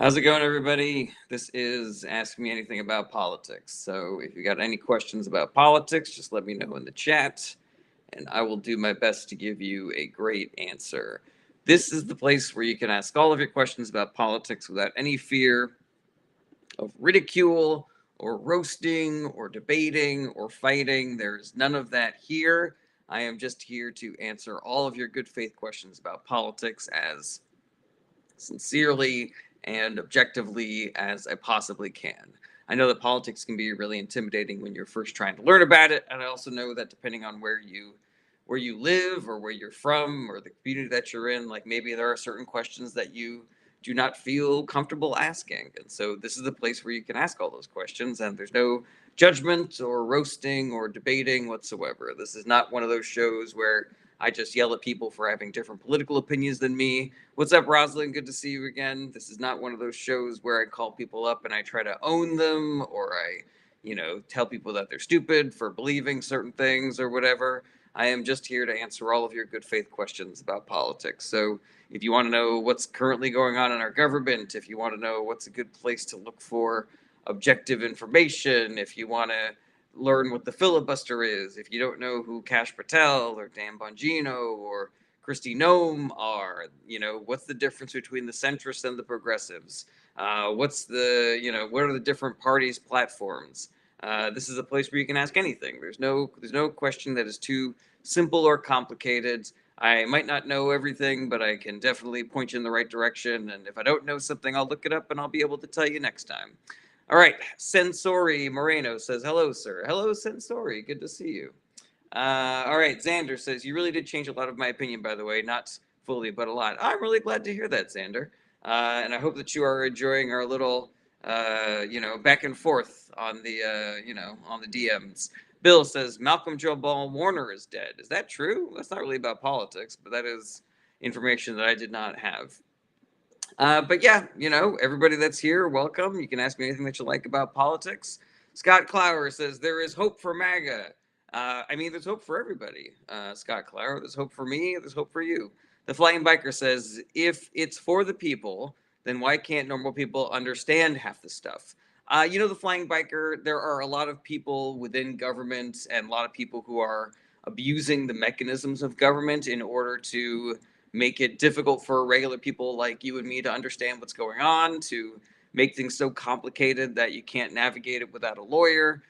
How's it going, everybody? This is Ask Me Anything About Politics. So, if you got any questions about politics, just let me know in the chat, and I will do my best to give you a great answer. This is the place where you can ask all of your questions about politics without any fear of ridicule or roasting or debating or fighting. There's none of that here. I am just here to answer all of your good faith questions about politics as sincerely and objectively as I possibly can. I know that politics can be really intimidating when you're first trying to learn about it, and I also know that depending on where you live or where you're from or the community that you're in, like maybe there are certain questions that you do not feel comfortable asking. And so this is the place where you can ask all those questions, and there's no judgment or roasting or debating whatsoever. This is not one of those shows where I just yell at people for having different political opinions than me. What's up, Rosalind? Good to see you again. This is not one of those shows where I call people up and I try to own them or tell people that they're stupid for believing certain things or whatever. I am just here to answer all of your good faith questions about politics. So if you want to know what's currently going on in our government, if you want to know what's a good place to look for objective information, if you want to learn what the filibuster is, if you don't know who Kash Patel or Dan Bongino or Kristi Noem are, what's the difference between the centrists and the progressives? What are the different parties' platforms? This is a place where you can ask anything. There's no question that is too simple or complicated. I might not know everything, but I can definitely point you in the right direction. And if I don't know something, I'll look it up and I'll be able to tell you next time. All right, Sensori Moreno says, hello, sir. Hello, Sensori. Good to see you. All right, Xander says, you really did change a lot of my opinion, by the way. Not fully, but a lot. I'm really glad to hear that, Xander. And I hope that you are enjoying our little, back and forth on the DMs. Bill says, Malcolm Joe Ball Warner is dead. Is that true? That's not really about politics, but that is information that I did not have. But yeah, everybody that's here, welcome. You can ask me anything that you like about politics. Scott Clower says there is hope for MAGA. There's hope for everybody. Scott Clower, there's hope for me. There's hope for you. The Flying Biker says if it's for the people, then why can't normal people understand half the stuff? The Flying Biker, there are a lot of people within government and a lot of people who are abusing the mechanisms of government in order to make it difficult for regular people like you and me to understand what's going on, to make things so complicated that you can't navigate it without a lawyer,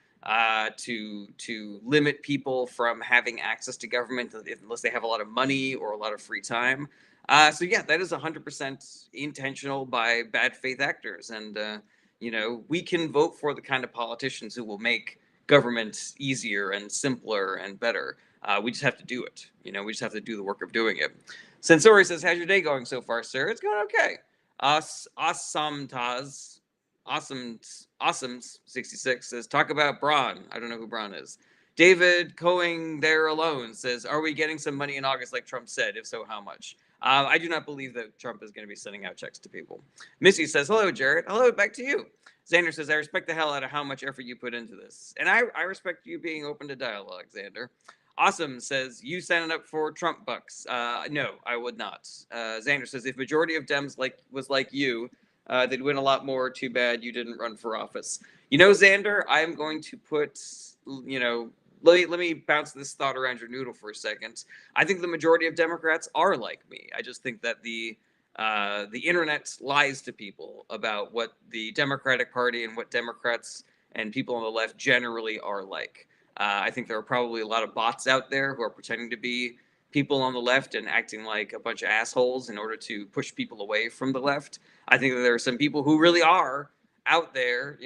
to limit people from having access to government unless they have a lot of money or a lot of free time. So yeah, that is 100% intentional by bad faith actors, and we can vote for the kind of politicians who will make government easier and simpler and better. We just have to do it. We just have to do the work of doing it. Sensori says, how's your day going so far, sir? It's going okay. Awesome Taz. Awesome 66 says, talk about Braun. I don't know who Braun is. David Coing there alone says, are we getting some money in August like Trump said? If so, how much? I do not believe that Trump is going to be sending out checks to people. Missy says, hello, Jared. Hello, back to you. Xander says, I respect the hell out of how much effort you put into this. And I respect you being open to dialogue, Xander. Awesome says, you signing up for Trump bucks? No, I would not. Xander says, if majority of Dems was like you, they'd win a lot more. Too bad you didn't run for office. Xander, I'm going to put, let me bounce this thought around your noodle for a second. I think the majority of Democrats are like me. I just think that the internet lies to people about what the Democratic Party and what Democrats and people on the left generally are like. I think there are probably a lot of bots out there who are pretending to be people on the left and acting like a bunch of assholes in order to push people away from the left. I think that there are some people who really are out there,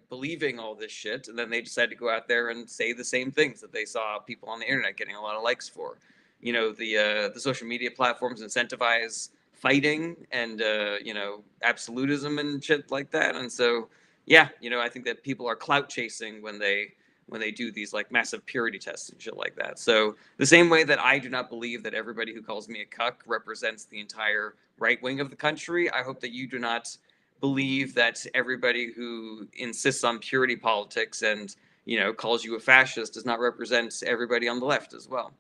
believing all this shit, and then they decide to go out there and say the same things that they saw people on the internet getting a lot of likes for. The social media platforms incentivize fighting and absolutism and shit like that, and so yeah, I think that people are clout chasing when they do these like massive purity tests and shit like that. So the same way that I do not believe that everybody who calls me a cuck represents the entire right wing of the country, I hope that you do not believe that everybody who insists on purity politics and calls you a fascist does not represent everybody on the left as well.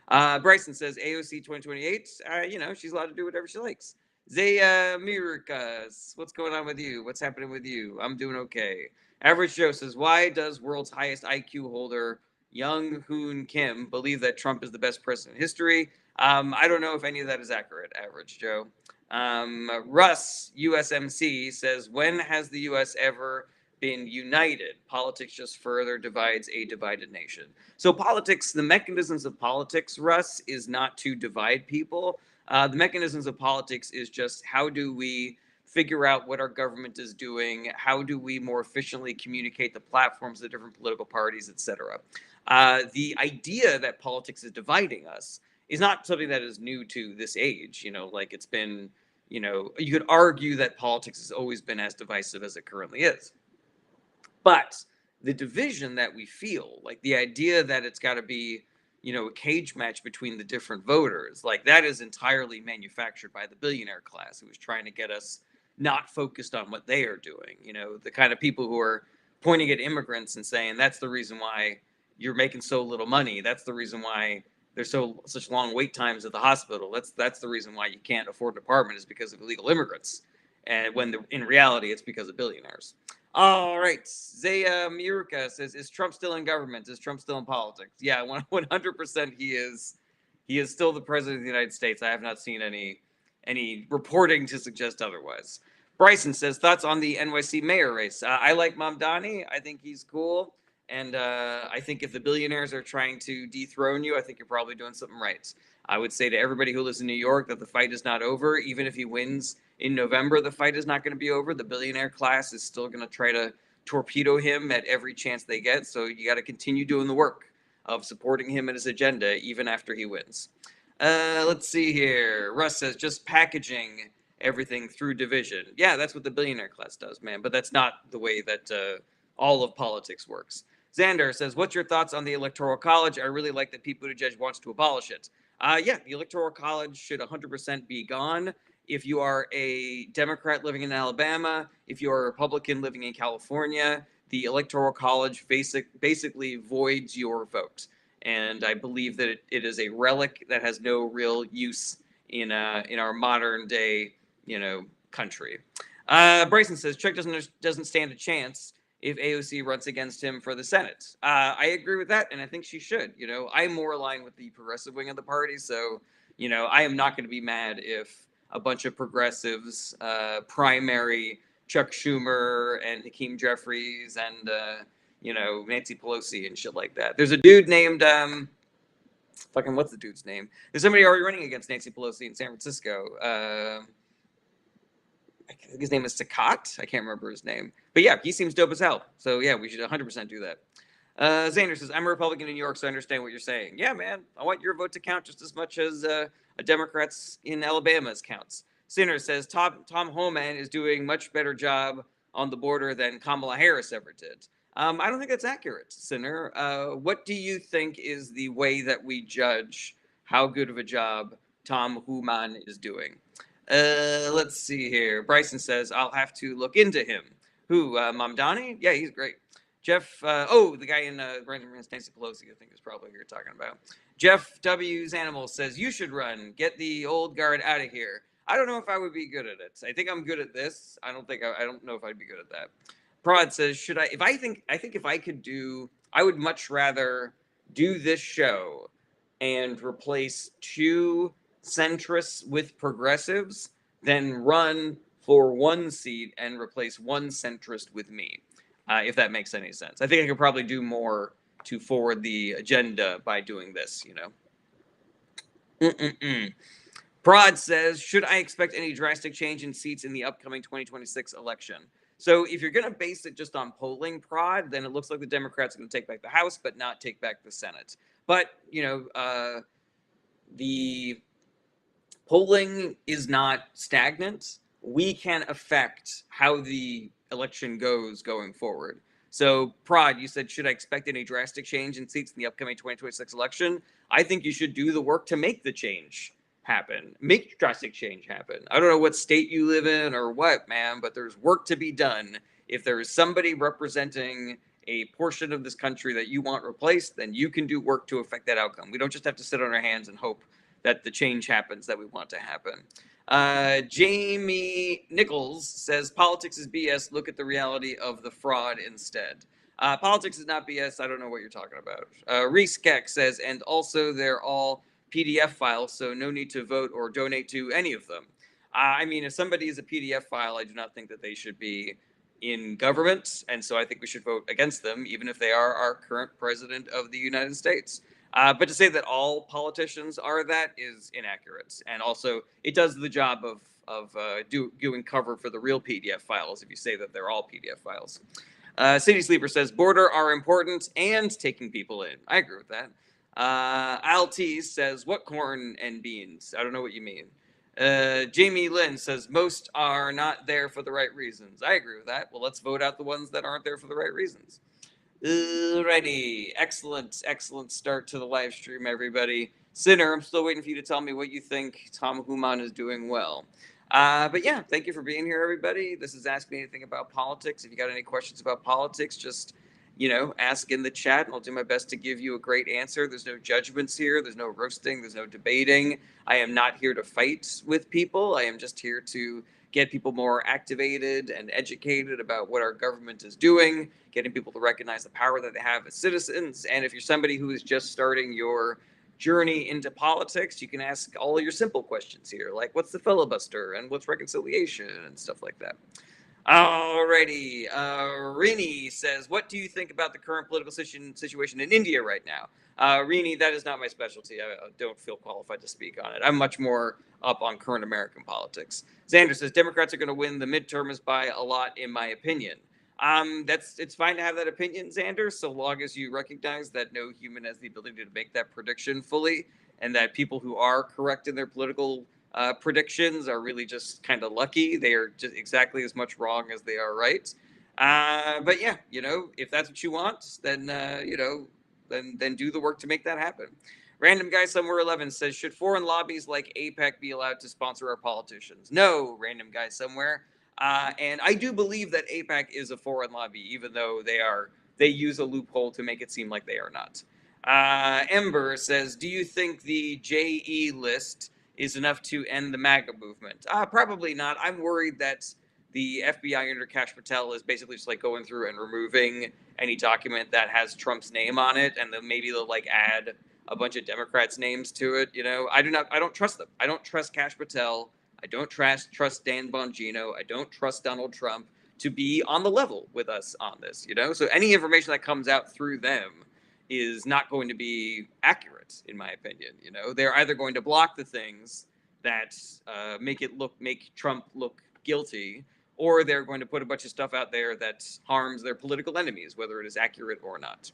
Bryson says AOC 2028. She's allowed to do whatever she likes. Zaya Mirikas, what's going on with you? What's happening with you? I'm doing okay. Average Joe says, why does world's highest IQ holder Young Hoon Kim believe that Trump is the best president in history? I don't know if any of that is accurate, Average Joe. Russ USMC says, when has the U.S. ever been united? Politics just further divides a divided nation. So politics, the mechanisms of politics, Russ, is not to divide people. The mechanisms of politics is just how do we figure out what our government is doing? How do we more efficiently communicate the platforms of the different political parties, etc. The idea that politics is dividing us is not something that is new to this age. Like it's been, you could argue that politics has always been as divisive as it currently is. But the division that we feel, like the idea that it's got to be, a cage match between the different voters, like that is entirely manufactured by the billionaire class who is trying to get us not focused on what they are doing. The kind of people who are pointing at immigrants and saying that's the reason why you're making so little money. That's the reason why there's such long wait times at the hospital. That's the reason why you can't afford an apartment is because of illegal immigrants. And when in reality, it's because of billionaires. All right. Zaya Miruka says, is Trump still in government? Is Trump still in politics? Yeah, 100% he is. He is still the president of the United States. I have not seen any reporting to suggest otherwise. Bryson says, thoughts on the NYC mayor race? I like Mamdani. I think he's cool. And I think if the billionaires are trying to dethrone you, I think you're probably doing something right. I would say to everybody who lives in New York that the fight is not over. Even if he wins in November, the fight is not going to be over. The billionaire class is still going to try to torpedo him at every chance they get. So you got to continue doing the work of supporting him and his agenda even after he wins. Let's see here. Russ says just packaging everything through division. Yeah, that's what the billionaire class does, man. But that's not the way that all of politics works. Xander says, what's your thoughts on the Electoral College? I really like that Pete Buttigieg wants to abolish it. Yeah, the Electoral College should 100% be gone. If you are a Democrat living in Alabama, if you are a Republican living in California, the Electoral College basically voids your vote. And I believe that it is a relic that has no real use in our modern day, country. Bryson says Chuck doesn't stand a chance if AOC runs against him for the Senate. I agree with that, and I think she should. I'm more aligned with the progressive wing of the party, so I am not going to be mad if a bunch of progressives primary Chuck Schumer and Hakeem Jeffries and Nancy Pelosi and shit like that. There's a dude named fucking what's the dude's name? There's somebody already running against Nancy Pelosi in San Francisco. I think his name is Sakat. I can't remember his name. But yeah, he seems dope as hell. So yeah, we should 100% do that. Xander says, I'm a Republican in New York, so I understand what you're saying. Yeah, man. I want your vote to count just as much as a Democrat's in Alabama's counts. Sinner says, Tom Homan is doing much better job on the border than Kamala Harris ever did. I don't think that's accurate, Sinner. What do you think is the way that we judge how good of a job Tom Homan is doing? Let's see here. Bryson says, I'll have to look into him. Who, Mamdani? Yeah, he's great. Jeff, the guy in Brandon Nancy Pelosi, I think is probably who you're talking about. Jeff W's Animal says, you should run. Get the old guard out of here. I don't know if I would be good at it. I think I'm good at this. I don't know if I'd be good at that. Prod says, I think if I could I would much rather do this show and replace two centrists with progressives than run for one seat and replace one centrist with me, if that makes any sense. I think I could probably do more to forward the agenda by doing this, Prod says, should I expect any drastic change in seats in the upcoming 2026 election? So if you're going to base it just on polling, Prod, then it looks like the Democrats are going to take back the House, but not take back the Senate. But, the polling is not stagnant. We can affect how the election goes going forward. So, Prod, you said, should I expect any drastic change in seats in the upcoming 2026 election? I think you should do the work to make the change happen. Make drastic change happen. I don't know what state you live in or what, man, but there's work to be done. If there is somebody representing a portion of this country that you want replaced, then you can do work to affect that outcome. We don't just have to sit on our hands and hope that the change happens that we want to happen. Jamie Nichols says politics is BS. Look at the reality of the fraud instead. Politics is not BS. I don't know what you're talking about. Reese Keck says, and also they're all PDF files, so no need to vote or donate to any of them. I mean, if somebody is a PDF file, I do not think that they should be in government, and so I think we should vote against them, even if they are our current president of the United States. But to say that all politicians are that is inaccurate, and also it does the job of doing cover for the real PDF files if you say that they're all PDF files. City Sleeper says border are important and taking people in. I agree with that. Al T says what corn and beans? I don't know what you mean. Jamie Lynn says most are not there for the right reasons. I agree with that. Well, let's vote out the ones that aren't there for the right reasons. Alrighty, excellent start to the live stream, everybody. Sinner, I'm still waiting for you to tell me what you think Tom Human is doing well. But yeah, thank you for being here, everybody. This is Ask Me Anything About Politics. If you got any questions about politics, just ask in the chat, and I'll do my best to give you a great answer. There's no judgments here. There's no roasting. There's no debating. I am not here to fight with people. I am just here to get people more activated and educated about what our government is doing, getting people to recognize the power that they have as citizens. And if you're somebody who is just starting your journey into politics, you can ask all of your simple questions here, like what's the filibuster and what's reconciliation and stuff like that. Alrighty, Rini says, what do you think about the current political situation in India right now? Rini, that is not my specialty. I don't feel qualified to speak on it. I'm much more up on current American politics. Xander says, Democrats are going to win the midterms by a lot, in my opinion. It's fine to have that opinion, Xander, so long as you recognize that no human has the ability to make that prediction fully, and that people who are correct in their political predictions are really just kind of lucky. They are just exactly as much wrong as they are right. But yeah, if that's what you want, then then do the work to make that happen. Random guy somewhere 11 says, should foreign lobbies like APEC be allowed to sponsor our politicians? No, random guy somewhere. And I do believe that APEC is a foreign lobby, even though they use a loophole to make it seem like they are not. Ember says, do you think the JE list is enough to end the MAGA movement? Probably not. I'm worried that the FBI under Kash Patel is basically just like going through and removing any document that has Trump's name on it, and then maybe they'll like add a bunch of Democrats' names to it. I don't trust them. I don't trust Kash Patel. I don't trust Dan Bongino. I don't trust Donald Trump to be on the level with us on this. So any information that comes out through them is not going to be accurate, in my opinion. They're either going to block the things that make Trump look guilty, or they're going to put a bunch of stuff out there that harms their political enemies, whether it is accurate or not.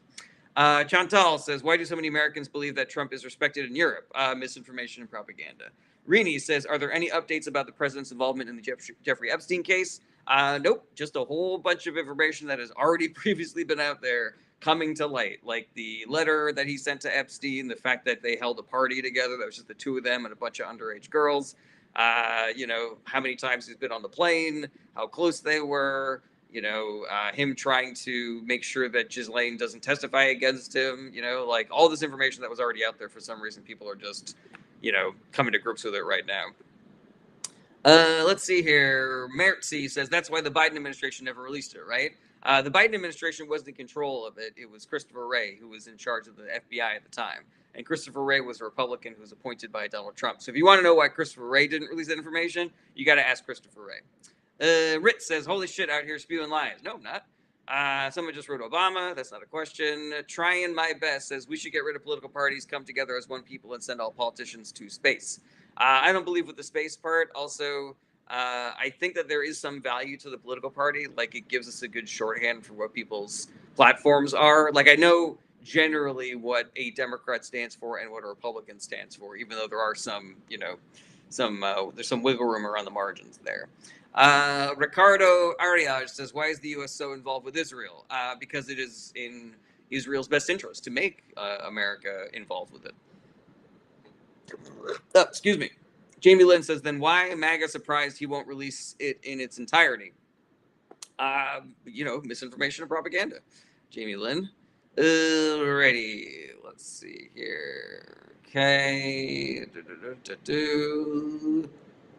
Chantal says, why do so many Americans believe that Trump is respected in Europe? Misinformation and propaganda. Rini says, are there any updates about the president's involvement in the Jeffrey Epstein case? Nope, just a whole bunch of information that has already previously been out there coming to light, like the letter that he sent to Epstein, the fact that they held a party together that was just the two of them and a bunch of underage girls. How many times he's been on the plane, how close they were, him trying to make sure that Ghislaine doesn't testify against him, like all this information that was already out there. For some reason, people are just, coming to grips with it right now. Let's see here. Mertzi says that's why the Biden administration never released it, right? The Biden administration wasn't in control of it. It was Christopher Wray who was in charge of the FBI at the time. And Christopher Wray was a Republican who was appointed by Donald Trump. So if you want to know why Christopher Wray didn't release that information, you got to ask Christopher Wray. Ritz says, holy shit, out here spewing lies. No, I'm not. Someone just wrote Obama. That's not a question. Trying my best says we should get rid of political parties, come together as one people, and send all politicians to space. I don't believe with the space part. Also, I think that there is some value to the political party. Like it gives us a good shorthand for what people's platforms are. Like I know generally what a Democrat stands for and what a Republican stands for, even though there are some, there's some wiggle room around the margins there. Ricardo Arias says, why is the U.S. so involved with Israel? Because it is in Israel's best interest to make America involved with it. Excuse me. Jamie Lynn says, then why MAGA surprised he won't release it in its entirety? Misinformation and propaganda. Jamie Lynn. Alrighty. Let's see here. Okay.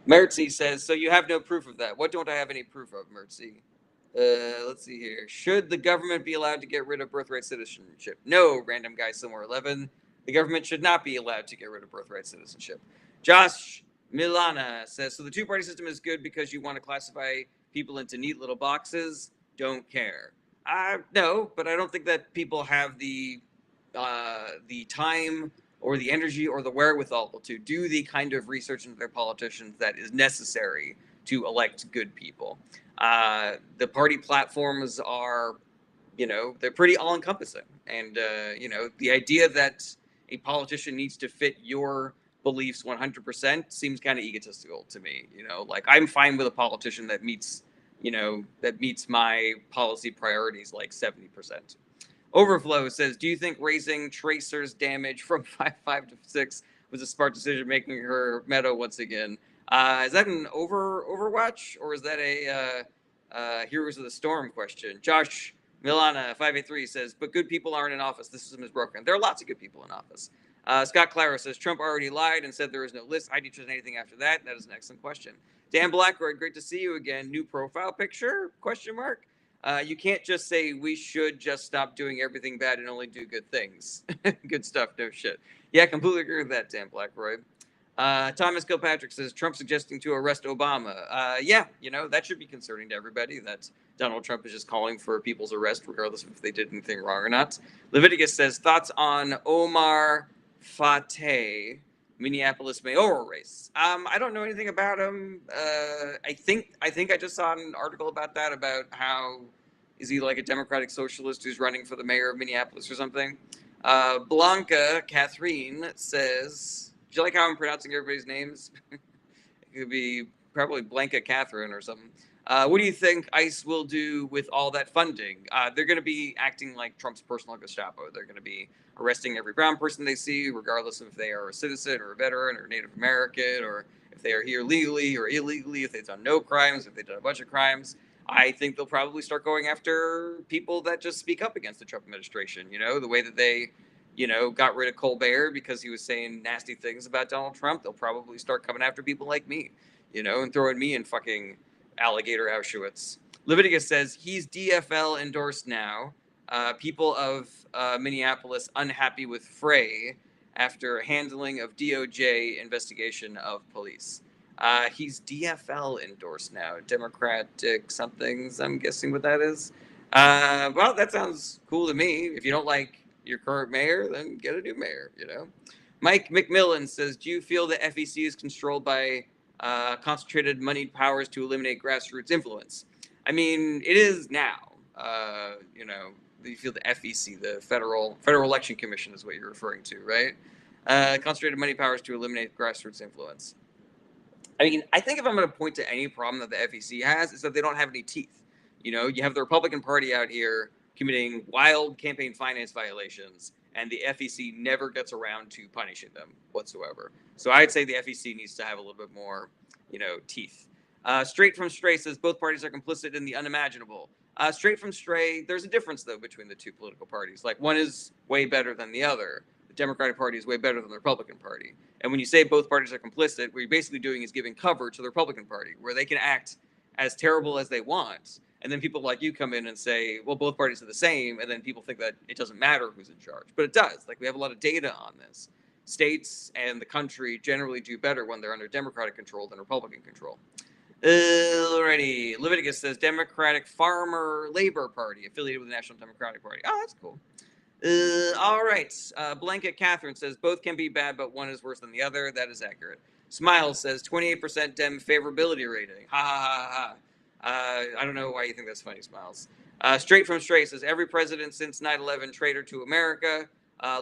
Mertzi says, so you have no proof of that. What don't I have any proof of, Mertzi? Let's see here. Should the government be allowed to get rid of birthright citizenship? No, random guy somewhere 11. The government should not be allowed to get rid of birthright citizenship. Josh Milana says, so the two-party system is good because you want to classify people into neat little boxes. Don't care. No, but I don't think that people have the time or the energy or the wherewithal to do the kind of research into their politicians that is necessary to elect good people. The party platforms are, they're pretty all encompassing. And, the idea that a politician needs to fit your beliefs 100% seems kind of egotistical to me. Like I'm fine with a politician that meets, that meets my policy priorities like 70%. Overflow says, do you think raising Tracer's damage from 5-5 to 6 was a smart decision, making her meta once again? Is that an Overwatch, or is that a Heroes of the Storm question? Josh Milana 583 says, but good people aren't in office. The system is broken. There are lots of good people in office. Scott Claro says, Trump already lied and said there is no list. I didn't trust anything after that. That is an excellent question. Dan Blackroyd, great to see you again. New profile picture? Question mark. You can't just say we should just stop doing everything bad and only do good things. Good stuff, no shit. Yeah, completely agree with that, Dan Blackroyd. Thomas Kilpatrick says Trump suggesting to arrest Obama. Yeah, that should be concerning to everybody. That Donald Trump is just calling for people's arrest, regardless of if they did anything wrong or not. Leviticus says thoughts on Omar Fateh, Minneapolis mayoral race. I don't know anything about him. I think I just saw an article about that, about how is he like a democratic socialist who's running for the mayor of Minneapolis or something. Blanca Catherine says, do you like how I'm pronouncing everybody's names? It could be probably Blanca Catherine or something. What do you think ICE will do with all that funding? They're going to be acting like Trump's personal Gestapo. They're going to be arresting every brown person they see, regardless of if they are a citizen or a veteran or Native American, or if they are here legally or illegally, if they've done no crimes, if they've done a bunch of crimes. I think they'll probably start going after people that just speak up against the Trump administration. The way that they, got rid of Colbert because he was saying nasty things about Donald Trump. They'll probably start coming after people like me, and throwing me in fucking alligator Auschwitz. Leviticus says he's DFL endorsed now. People of Minneapolis unhappy with Frey after handling of DOJ investigation of police. He's DFL endorsed now. Democratic somethings, I'm guessing what that is. Well, that sounds cool to me. If you don't like your current mayor, then get a new mayor, Mike McMillan says, do you feel the FEC is controlled by concentrated moneyed powers to eliminate grassroots influence? I mean, it is now. You feel the FEC, the Federal Election Commission is what you're referring to, right? Concentrated money powers to eliminate grassroots influence. I mean, I think if I'm going to point to any problem that the FEC has, is that they don't have any teeth. You have the Republican Party out here committing wild campaign finance violations, and the FEC never gets around to punishing them whatsoever. So I'd say the FEC needs to have a little bit more, teeth. Straight from Stray says both parties are complicit in the unimaginable. Straight from Stray, there's a difference, though, between the two political parties. Like, one is way better than the other. The Democratic Party is way better than the Republican Party. And when you say both parties are complicit, what you're basically doing is giving cover to the Republican Party, where they can act as terrible as they want. And then people like you come in and say, well, both parties are the same. And then people think that it doesn't matter who's in charge. But it does. Like, we have a lot of data on this. States and the country generally do better when they're under Democratic control than Republican control. Alrighty. Leviticus says Democratic Farmer Labor Party, affiliated with the National Democratic Party. Oh, that's cool. All right. Blanket Catherine says both can be bad, but one is worse than the other. That is accurate. Smile says 28% Dem favorability rating. Ha ha ha ha. I don't know why you think that's funny, Smiles. Straight from Stray says every president since 9/11 traitor to America.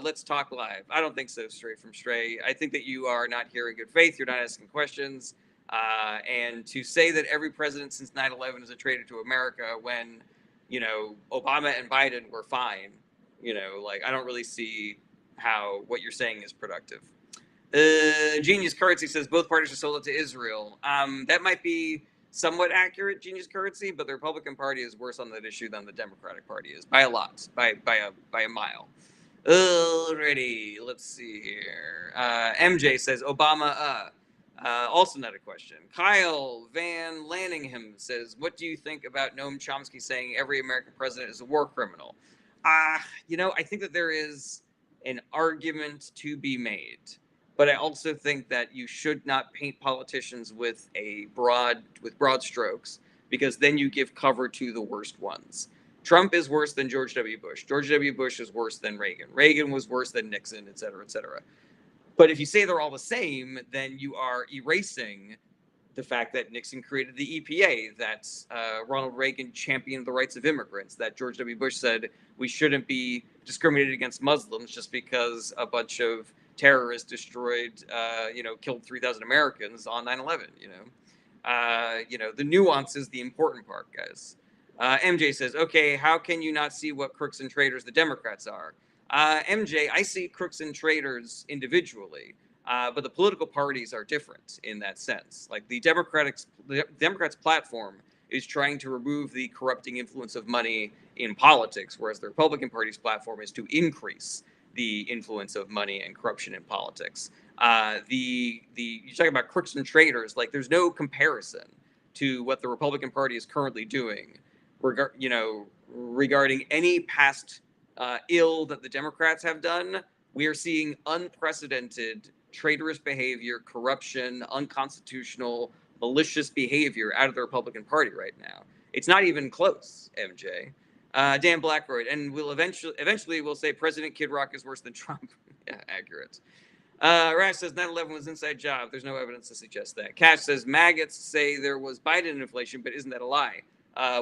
Let's talk live. I don't think so, Straight from Stray. I think that you are not here in good faith. You're not asking questions. And to say that every president since 9/11 is a traitor to America when, Obama and Biden were fine. I don't really see how what you're saying is productive. Genius Currency says both parties are sold it to Israel. That might be somewhat accurate, Genius Currency, but the Republican Party is worse on that issue than the Democratic Party is by a lot, by a mile. Alrighty, let's see here. MJ says Obama. Also not a question. Kyle Van Lanningham says, what do you think about Noam Chomsky saying every American president is a war criminal? I think that there is an argument to be made, but I also think that you should not paint politicians with broad strokes, because then you give cover to the worst ones. Trump is worse than George W. Bush. George W. Bush is worse than Reagan. Reagan was worse than Nixon, et cetera, et cetera. But if you say they're all the same, then you are erasing the fact that Nixon created the EPA, that Ronald Reagan championed the rights of immigrants, that George W. Bush said we shouldn't be discriminated against Muslims just because a bunch of terrorists killed 3,000 Americans on 9/11. The nuance is the important part, guys. MJ says, okay, how can you not see what crooks and traitors the Democrats are? MJ, I see crooks and traitors individually, but the political parties are different in that sense. Like the Democrats' platform is trying to remove the corrupting influence of money in politics, whereas the Republican Party's platform is to increase the influence of money and corruption in politics. You talk about crooks and traitors, like there's no comparison to what the Republican Party is currently doing, regarding any past ill that the Democrats have done. We are seeing unprecedented traitorous behavior, corruption, unconstitutional, malicious behavior out of the Republican Party right now. It's not even close, MJ. Dan Blackroyd, and eventually we'll say President Kid Rock is worse than Trump. Yeah, accurate. Rash says 9/11 was inside job. There's no evidence to suggest that. Cash says maggots say there was Biden inflation, but isn't that a lie?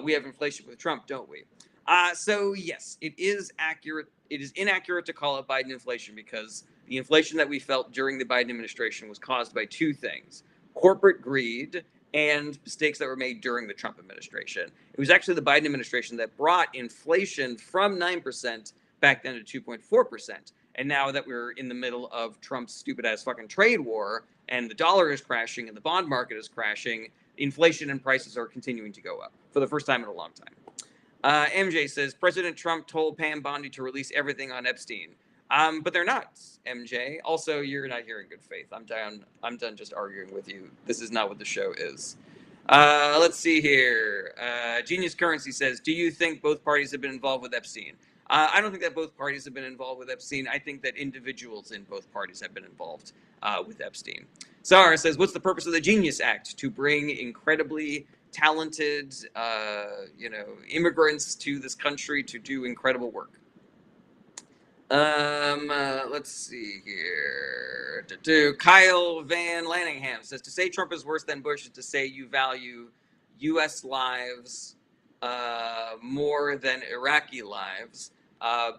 We have inflation with Trump, don't we? So yes, it is accurate. It is inaccurate to call it Biden inflation, because the inflation that we felt during the Biden administration was caused by two things: corporate greed and mistakes that were made during the Trump administration. It was actually the Biden administration that brought inflation from 9% back then to 2.4%. And now that we're in the middle of Trump's stupid ass fucking trade war and the dollar is crashing and the bond market is crashing, inflation and prices are continuing to go up for the first time in a long time. MJ says President Trump told Pam Bondi to release everything on Epstein. But they're not, MJ. Also, you're not here in good faith. I'm done just arguing with you. This is not what the show is. Let's see here. Genius Currency says, do you think both parties have been involved with Epstein? I don't think that both parties have been involved with Epstein. I think that individuals in both parties have been involved with Epstein. Zara says, what's the purpose of the Genius Act? To bring incredibly talented, immigrants to this country to do incredible work. Let's see here. Kyle Van Lanningham says, to say Trump is worse than Bush is to say you value U.S. lives more than Iraqi lives.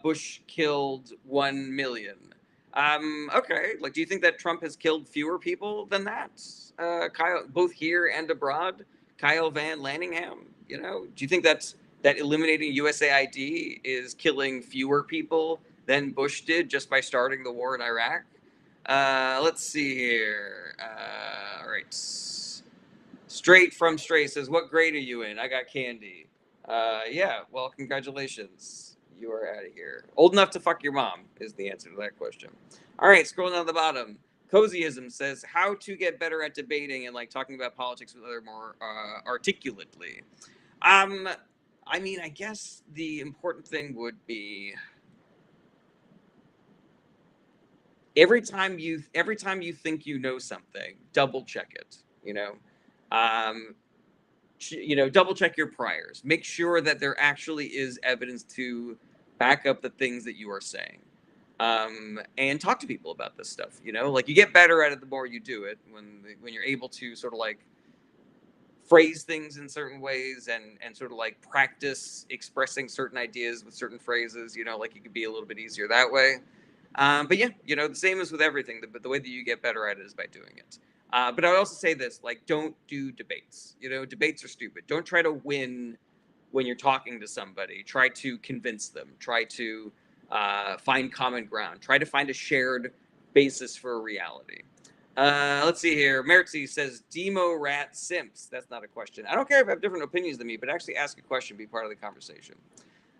Bush killed 1 million. Okay. Like, do you think that Trump has killed fewer people than that? Kyle, both here and abroad? Kyle Van Lanningham, do you think that eliminating USAID is killing fewer people than Bush did just by starting the war in Iraq? Let's see here. All right. Straight from Stray says, what grade are you in? I got candy. Yeah, well, congratulations. You are out of here. Old enough to fuck your mom is the answer to that question. All right, scrolling down the bottom. Cozyism says, how to get better at debating and talking about politics with other more articulately. I guess the important thing would be every time you think you know something, double check it. Double check your priors. Make sure that there actually is evidence to back up the things that you are saying. And talk to people about this stuff. You get better at it the more you do it. When you're able to sort of phrase things in certain ways and sort of practice expressing certain ideas with certain phrases. It could be a little bit easier that way. But yeah, the same as with everything. But the way that you get better at it is by doing it. But I would also say this: don't do debates. Debates are stupid. Don't try to win when you're talking to somebody. Try to convince them. Try to find common ground. Try to find a shared basis for a reality. Let's see here. Mertzi says, Demo rat simps. That's not a question. I don't care if you have different opinions than me, but actually ask a question, be part of the conversation.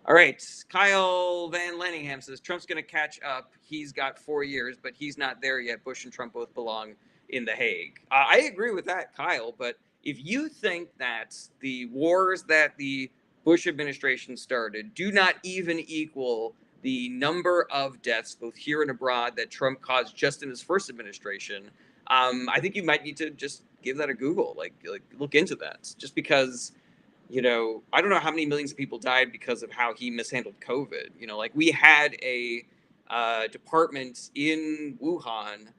All right. Kyle Van Lanningham says, Trump's going to catch up. He's got 4 years, but he's not there yet. Bush and Trump both belong in The Hague. I agree with that, Kyle. But if you think that the wars that the Bush administration started do not even equal the number of deaths, both here and abroad, that Trump caused just in his first administration, I think you might need to just give that a Google, like look into that. Just because, I don't know how many millions of people died because of how he mishandled COVID. Like we had a department in Wuhan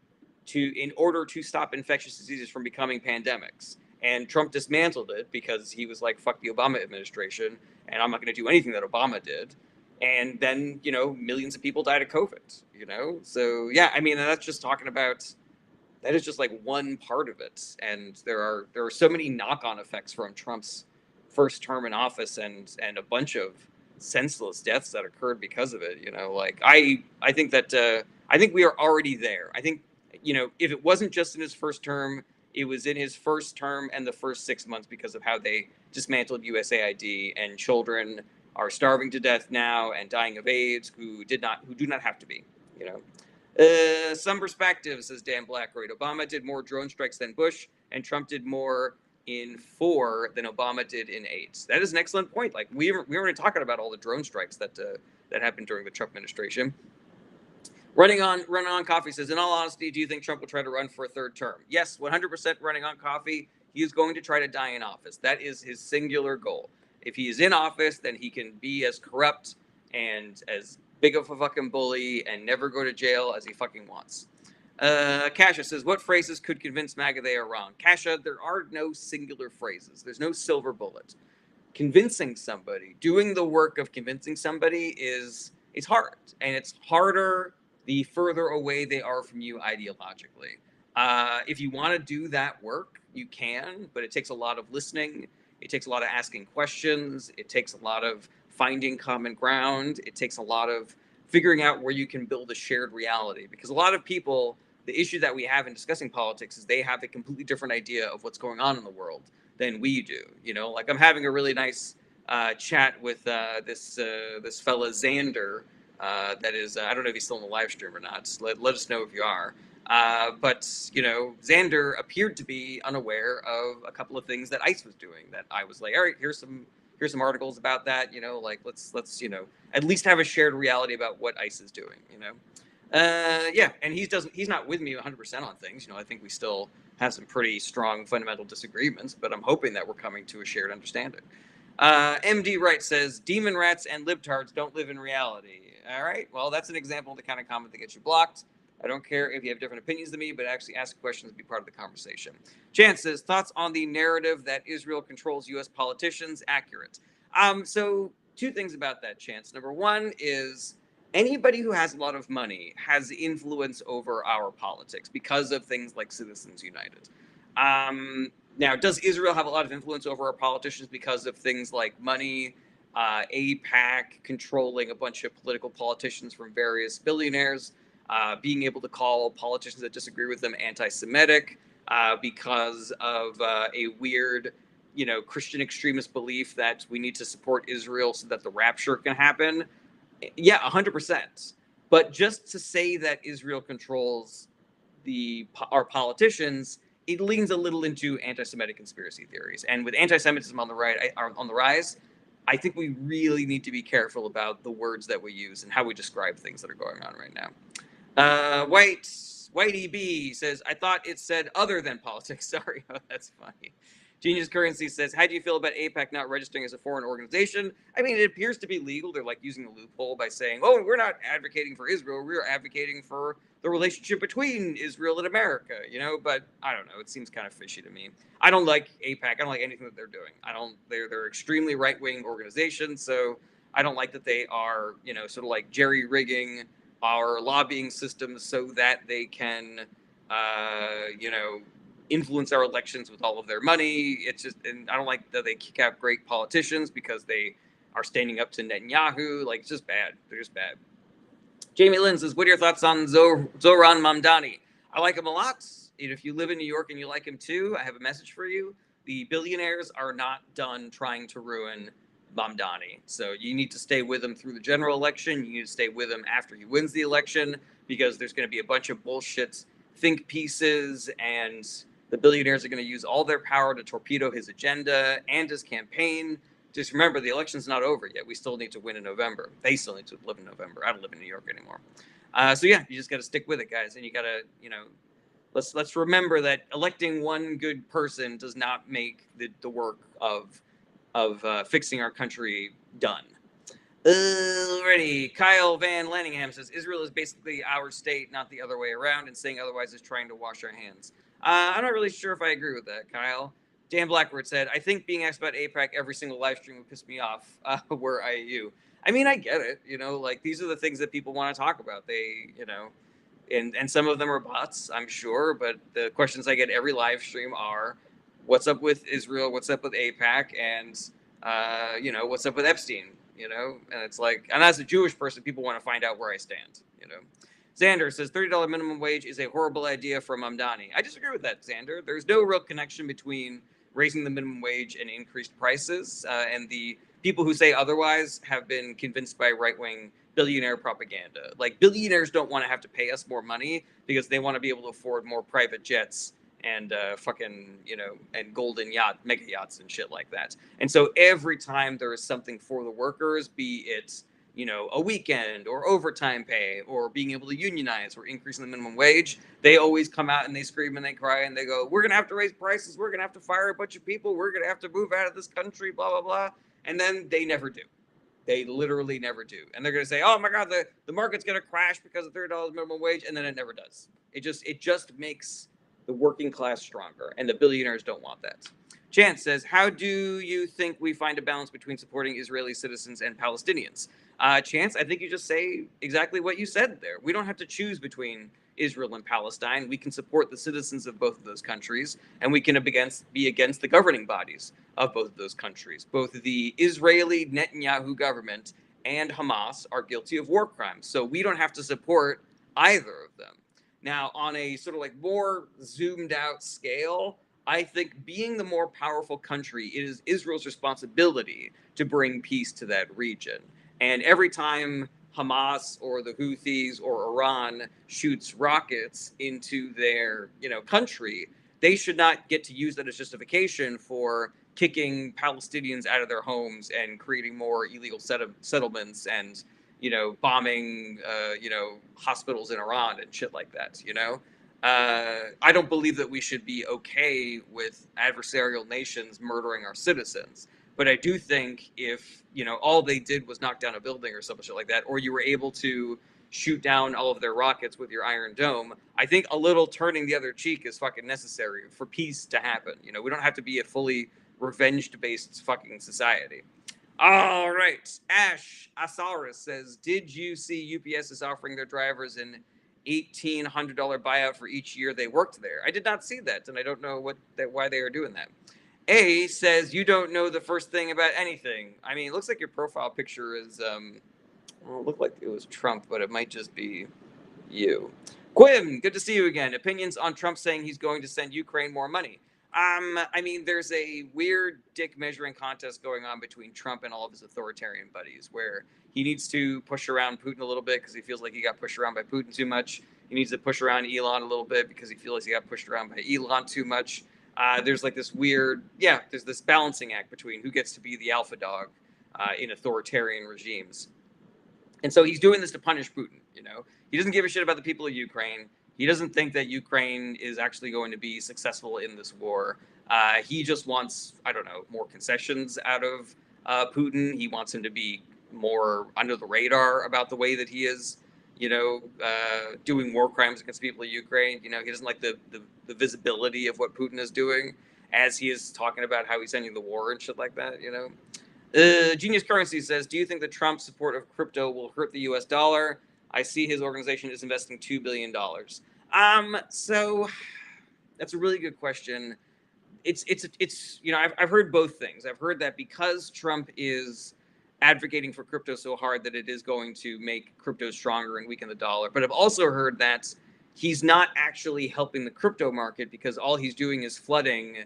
in order to stop infectious diseases from becoming pandemics. And Trump dismantled it because he was like, fuck the Obama administration, and I'm not going to do anything that Obama did. And then, millions of people died of COVID, So, yeah, I mean, that's just talking about, that is just like one part of it. And there are so many knock-on effects from Trump's first term in office and a bunch of senseless deaths that occurred because of it. Like I think that I think we are already there. I think, if it wasn't just in his first term, it was in his first term and the first 6 months because of how they dismantled USAID, and children are starving to death now and dying of AIDS who do not have to be. Some perspective, says Dan Blackroyd. Obama did more drone strikes than Bush, and Trump did more in 4 than Obama did in 8. That is an excellent point. Like we weren't talking about all the drone strikes that happened during the Trump administration. Running on Coffee says, in all honesty, do you think Trump will try to run for a 3rd term? Yes, 100% running on Coffee. He is going to try to die in office. That is his singular goal. If he is in office, then he can be as corrupt and as big of a fucking bully and never go to jail as he fucking wants. Kasha says, what phrases could convince MAGA they are wrong? Kasha, there are no singular phrases. There's no silver bullet. Convincing somebody, doing the work of convincing somebody is hard. And it's harder the further away they are from you ideologically. If you want to do that work, you can, but it takes a lot of listening. It takes a lot of asking questions. It takes a lot of finding common ground. It takes a lot of figuring out where you can build a shared reality. Because a lot of people, the issue that we have in discussing politics is they have a completely different idea of what's going on in the world than we do. Like I'm having a really nice chat with this fella Xander. That is, I don't know if he's still in the live stream or not. So let us know if you are. But Xander appeared to be unaware of a couple of things that ICE was doing. That I was like, all right, here's some articles about that. Like let's at least have a shared reality about what ICE is doing. Yeah, and he's not with me 100% on things. I think we still have some pretty strong fundamental disagreements, but I'm hoping that we're coming to a shared understanding. MD Wright says, demon rats and libtards don't live in reality. All right, well, that's an example of the kind of comment that gets you blocked. I don't care if you have different opinions than me, but actually ask questions and be part of the conversation. Chance says, thoughts on the narrative that Israel controls U.S. politicians? Accurate. So 2 things about that, Chance. Number 1 is anybody who has a lot of money has influence over our politics because of things like Citizens United. Now, does Israel have a lot of influence over our politicians because of things like money, AIPAC, controlling a bunch of political politicians from various billionaires, being able to call politicians that disagree with them anti-Semitic because of a weird, Christian extremist belief that we need to support Israel so that the rapture can happen? Yeah, 100%. But just to say that Israel controls our politicians, it leans a little into anti-Semitic conspiracy theories. And with anti-Semitism on the rise, I think we really need to be careful about the words that we use and how we describe things that are going on right now. Whitey B says, I thought it said other than politics. Sorry, that's funny. Genius Currency says, how do you feel about AIPAC not registering as a foreign organization? I mean, it appears to be legal. They're like using a loophole by saying, oh, we're not advocating for Israel. We're advocating for the relationship between Israel and America, but I don't know. It seems kind of fishy to me. I don't like AIPAC. I don't like anything that they're doing. They're extremely right-wing organizations. So I don't like that they are, sort of like jerry rigging our lobbying systems so that they can, influence our elections with all of their money. It's just, and I don't like that they kick out great politicians because they are standing up to Netanyahu. Like, it's just bad. They're just bad. Jamie Lynn says, what are your thoughts on Zohran Mamdani? I like him a lot. And if you live in New York and you like him too, I have a message for you. The billionaires are not done trying to ruin Mamdani. So you need to stay with him through the general election. You need to stay with him after he wins the election, because there's going to be a bunch of bullshit think pieces, and the billionaires are going to use all their power to torpedo his agenda and his campaign. Just remember, the election's not over yet. We still need to win in November. They still need to live in November. I don't live in New York anymore. So yeah, you just got to stick with it, guys, and you got to, let's remember that electing one good person does not make the work of fixing our country done. Alrighty, Kyle Van Lanningham says Israel is basically our state, not the other way around, and saying otherwise is trying to wash our hands. I'm not really sure if I agree with that, Kyle. Dan Blackwood said, I think being asked about AIPAC every single live stream would piss me off. Were I you? I mean, I get it. Like these are the things that people want to talk about. They, and some of them are bots, I'm sure, but the questions I get every live stream are, what's up with Israel? What's up with AIPAC? And, what's up with Epstein? And it's like, and as a Jewish person, people want to find out where I stand, Xander says $30 minimum wage is a horrible idea for Mamdani. I disagree with that, Xander. There's no real connection between raising the minimum wage and increased prices. And the people who say otherwise have been convinced by right-wing billionaire propaganda. Like, billionaires don't want to have to pay us more money because they want to be able to afford more private jets and and golden mega yachts and shit like that. And so every time there is something for the workers, be it, a weekend or overtime pay or being able to unionize or increasing the minimum wage, they always come out and they scream and they cry and they go, we're going to have to raise prices. We're going to have to fire a bunch of people. We're going to have to move out of this country, blah, blah, blah. And then they never do. They literally never do. And they're going to say, oh my God, the market's going to crash because of $30 minimum wage. And then it never does. It just makes the working class stronger. And the billionaires don't want that. Chance says, how do you think we find a balance between supporting Israeli citizens and Palestinians? Chance, I think you just say exactly what you said there. We don't have to choose between Israel and Palestine. We can support the citizens of both of those countries, and we can be against the governing bodies of both of those countries. Both the Israeli Netanyahu government and Hamas are guilty of war crimes, so we don't have to support either of them. Now, on a sort of like more zoomed out scale, I think being the more powerful country, it is Israel's responsibility to bring peace to that region. And every time Hamas or the Houthis or Iran shoots rockets into their, country, they should not get to use that as justification for kicking Palestinians out of their homes and creating more illegal settlements and, bombing, hospitals in Iran and shit like that, I don't believe that we should be okay with adversarial nations murdering our citizens. But I do think if, all they did was knock down a building or some shit like that, or you were able to shoot down all of their rockets with your Iron Dome, I think a little turning the other cheek is fucking necessary for peace to happen. We don't have to be a fully revenge-based fucking society. All right. Ash Asaurus says, did you see UPS is offering their drivers an $1,800 buyout for each year they worked there? I did not see that, and I don't know why they are doing that. A says, you don't know the first thing about anything. I mean, it looks like your profile picture is, it looked like it was Trump, but it might just be you. Quim, good to see you again. Opinions on Trump saying he's going to send Ukraine more money. I mean, there's a weird dick measuring contest going on between Trump and all of his authoritarian buddies, where he needs to push around Putin a little bit because he feels like he got pushed around by Putin too much. He needs to push around Elon a little bit because he feels like he got pushed around by Elon too much. There's like this weird, there's this balancing act between who gets to be the alpha dog in authoritarian regimes. And so he's doing this to punish Putin, He doesn't give a shit about the people of Ukraine. He doesn't think that Ukraine is actually going to be successful in this war. He just wants, more concessions out of Putin. He wants him to be more under the radar about the way that he is, doing war crimes against people of Ukraine. He doesn't like the visibility of what Putin is doing as he is talking about how he's ending the war and shit like that, Genius Currency says, do you think the Trump support of crypto will hurt the US dollar? I see his organization is investing $2 billion. So that's a really good question. It's I've heard both things. I've heard that because Trump is advocating for crypto so hard that it is going to make crypto stronger and weaken the dollar. But I've also heard that he's not actually helping the crypto market because all he's doing is flooding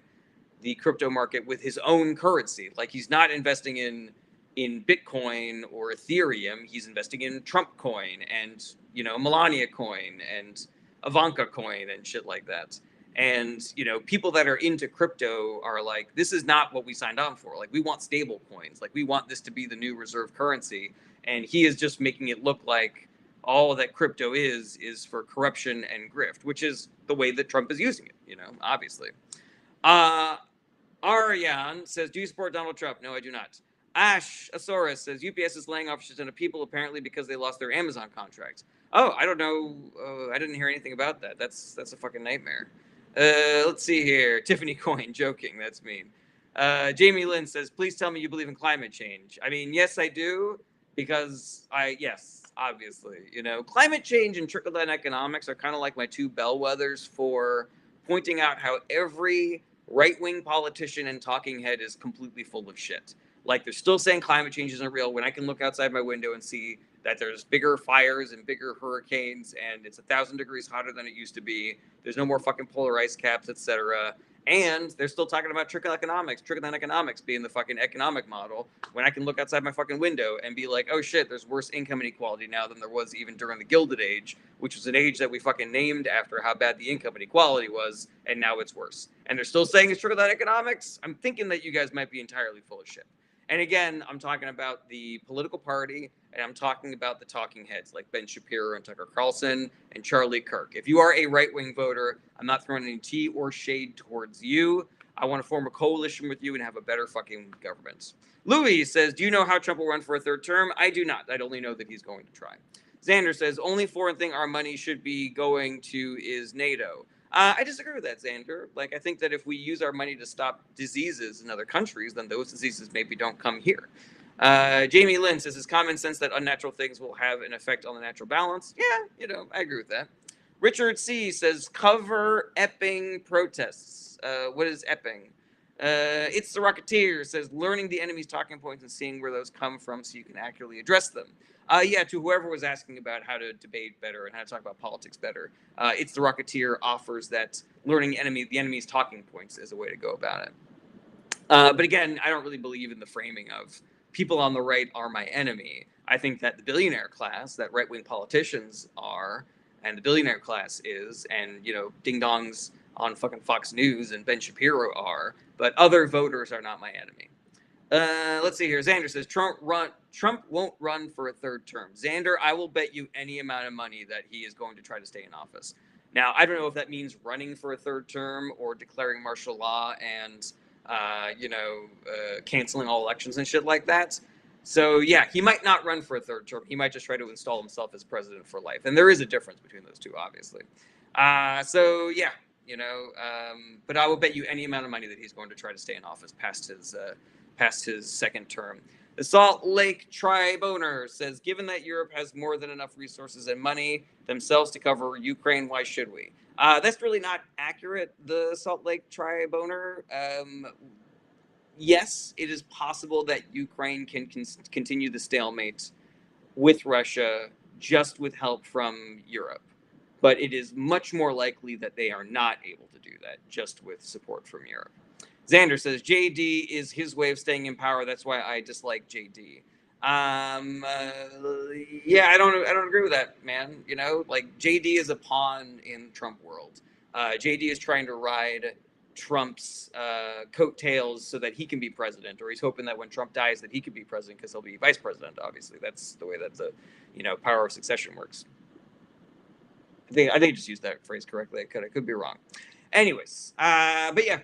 the crypto market with his own currency. Like, he's not investing in Bitcoin or Ethereum. He's investing in Trump coin and, Melania coin and Ivanka coin and shit like that. And, you know, people that are into crypto are like, this is not what we signed on for. Like, we want stable coins. Like, we want this to be the new reserve currency. And he is just making it look like all that crypto is for corruption and grift, which is the way that Trump is using it, you know, obviously. Aryan says, do you support Donald Trump? No, I do not. Ash Asaurus says, UPS is laying off a ton of people apparently because they lost their Amazon contracts. Oh, I don't know. I didn't hear anything about that. That's a fucking nightmare. Let's see here. Tiffany Coin, joking. That's mean. Jamie Lynn says, please tell me you believe in climate change. I mean, yes, I do, because yes, obviously. You know, climate change and trickle-down economics are kind of like my two bellwethers for pointing out how every right-wing politician and talking head is completely full of shit. Like, they're still saying climate change isn't real when I can look outside my window and see that there's bigger fires and bigger hurricanes, and it's 1,000 degrees hotter than it used to be. There's no more fucking polar ice caps, etc. And they're still talking about trickle-down economics being the fucking economic model, when I can look outside my fucking window and be like, oh shit, there's worse income inequality now than there was even during the Gilded Age, which was an age that we fucking named after how bad the income inequality was, and now it's worse. And they're still saying it's trickle-down economics? I'm thinking that you guys might be entirely full of shit. And again, I'm talking about the political party, and I'm talking about the talking heads like Ben Shapiro and Tucker Carlson and Charlie Kirk. If you are a right-wing voter, I'm not throwing any tea or shade towards you. I want to form a coalition with you and have a better fucking government. Louis says, do you know how Trump will run for a third term? I do not. I only know that he's going to try. Xander says, only foreign thing our money should be going to is NATO. I disagree with that, Xander. Like, I think that if we use our money to stop diseases in other countries, then those diseases maybe don't come here. Jamie Lynn says, it's common sense that unnatural things will have an effect on the natural balance. Yeah, you know, I agree with that. Richard C. says, cover Epping protests. What is Epping? It's the Rocketeer says, learning the enemy's talking points and seeing where those come from so you can accurately address them. Yeah, to whoever was asking about how to debate better and how to talk about politics better, It's the Rocketeer offers that learning the enemy's talking points is a way to go about it. But again, I don't really believe in the framing of people on the right are my enemy. I think that the billionaire class, that right-wing politicians are, and the billionaire class is, and, you know, ding-dongs on fucking Fox News and Ben Shapiro are, but other voters are not my enemy. Let's see here. Xander says, Trump won't run for a third term. Xander, I will bet you any amount of money that he is going to try to stay in office. Now, I don't know if that means running for a third term or declaring martial law and, canceling all elections and shit like that. So, yeah, he might not run for a third term. He might just try to install himself as president for life. And there is a difference between those two, obviously. But I will bet you any amount of money that he's going to try to stay in office past his second term. The Salt Lake Triboner says, given that Europe has more than enough resources and money themselves to cover Ukraine, why should we? That's really not accurate, the Salt Lake Triboner. Yes, it is possible that Ukraine can continue the stalemate with Russia just with help from Europe. But it is much more likely that they are not able to do that just with support from Europe. Xander says JD is his way of staying in power. That's why I dislike JD. I don't agree with that, man. You know, like, JD is a pawn in Trump world. JD is trying to ride Trump's coattails so that he can be president, or he's hoping that when Trump dies that he can be president because he'll be vice president. Obviously, that's the way that the power of succession works. I think I just used that phrase correctly. I could be wrong. Anyways, but yeah,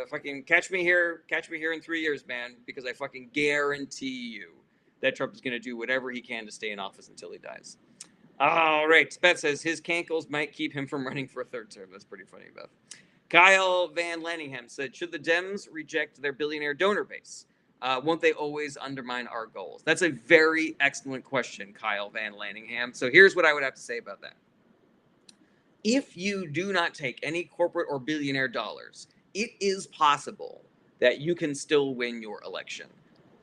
fucking catch me here in 3 years, man, because I fucking guarantee you that Trump is going to do whatever he can to stay in office until he dies. All right, Beth says his cankles might keep him from running for a third term. That's pretty funny, Beth. Kyle Van Lanningham said, should the Dems reject their billionaire donor base? Won't they always undermine our goals? That's a very excellent question, Kyle Van Lanningham. So here's what I would have to say about that. If you do not take any corporate or billionaire dollars, it is possible that you can still win your election.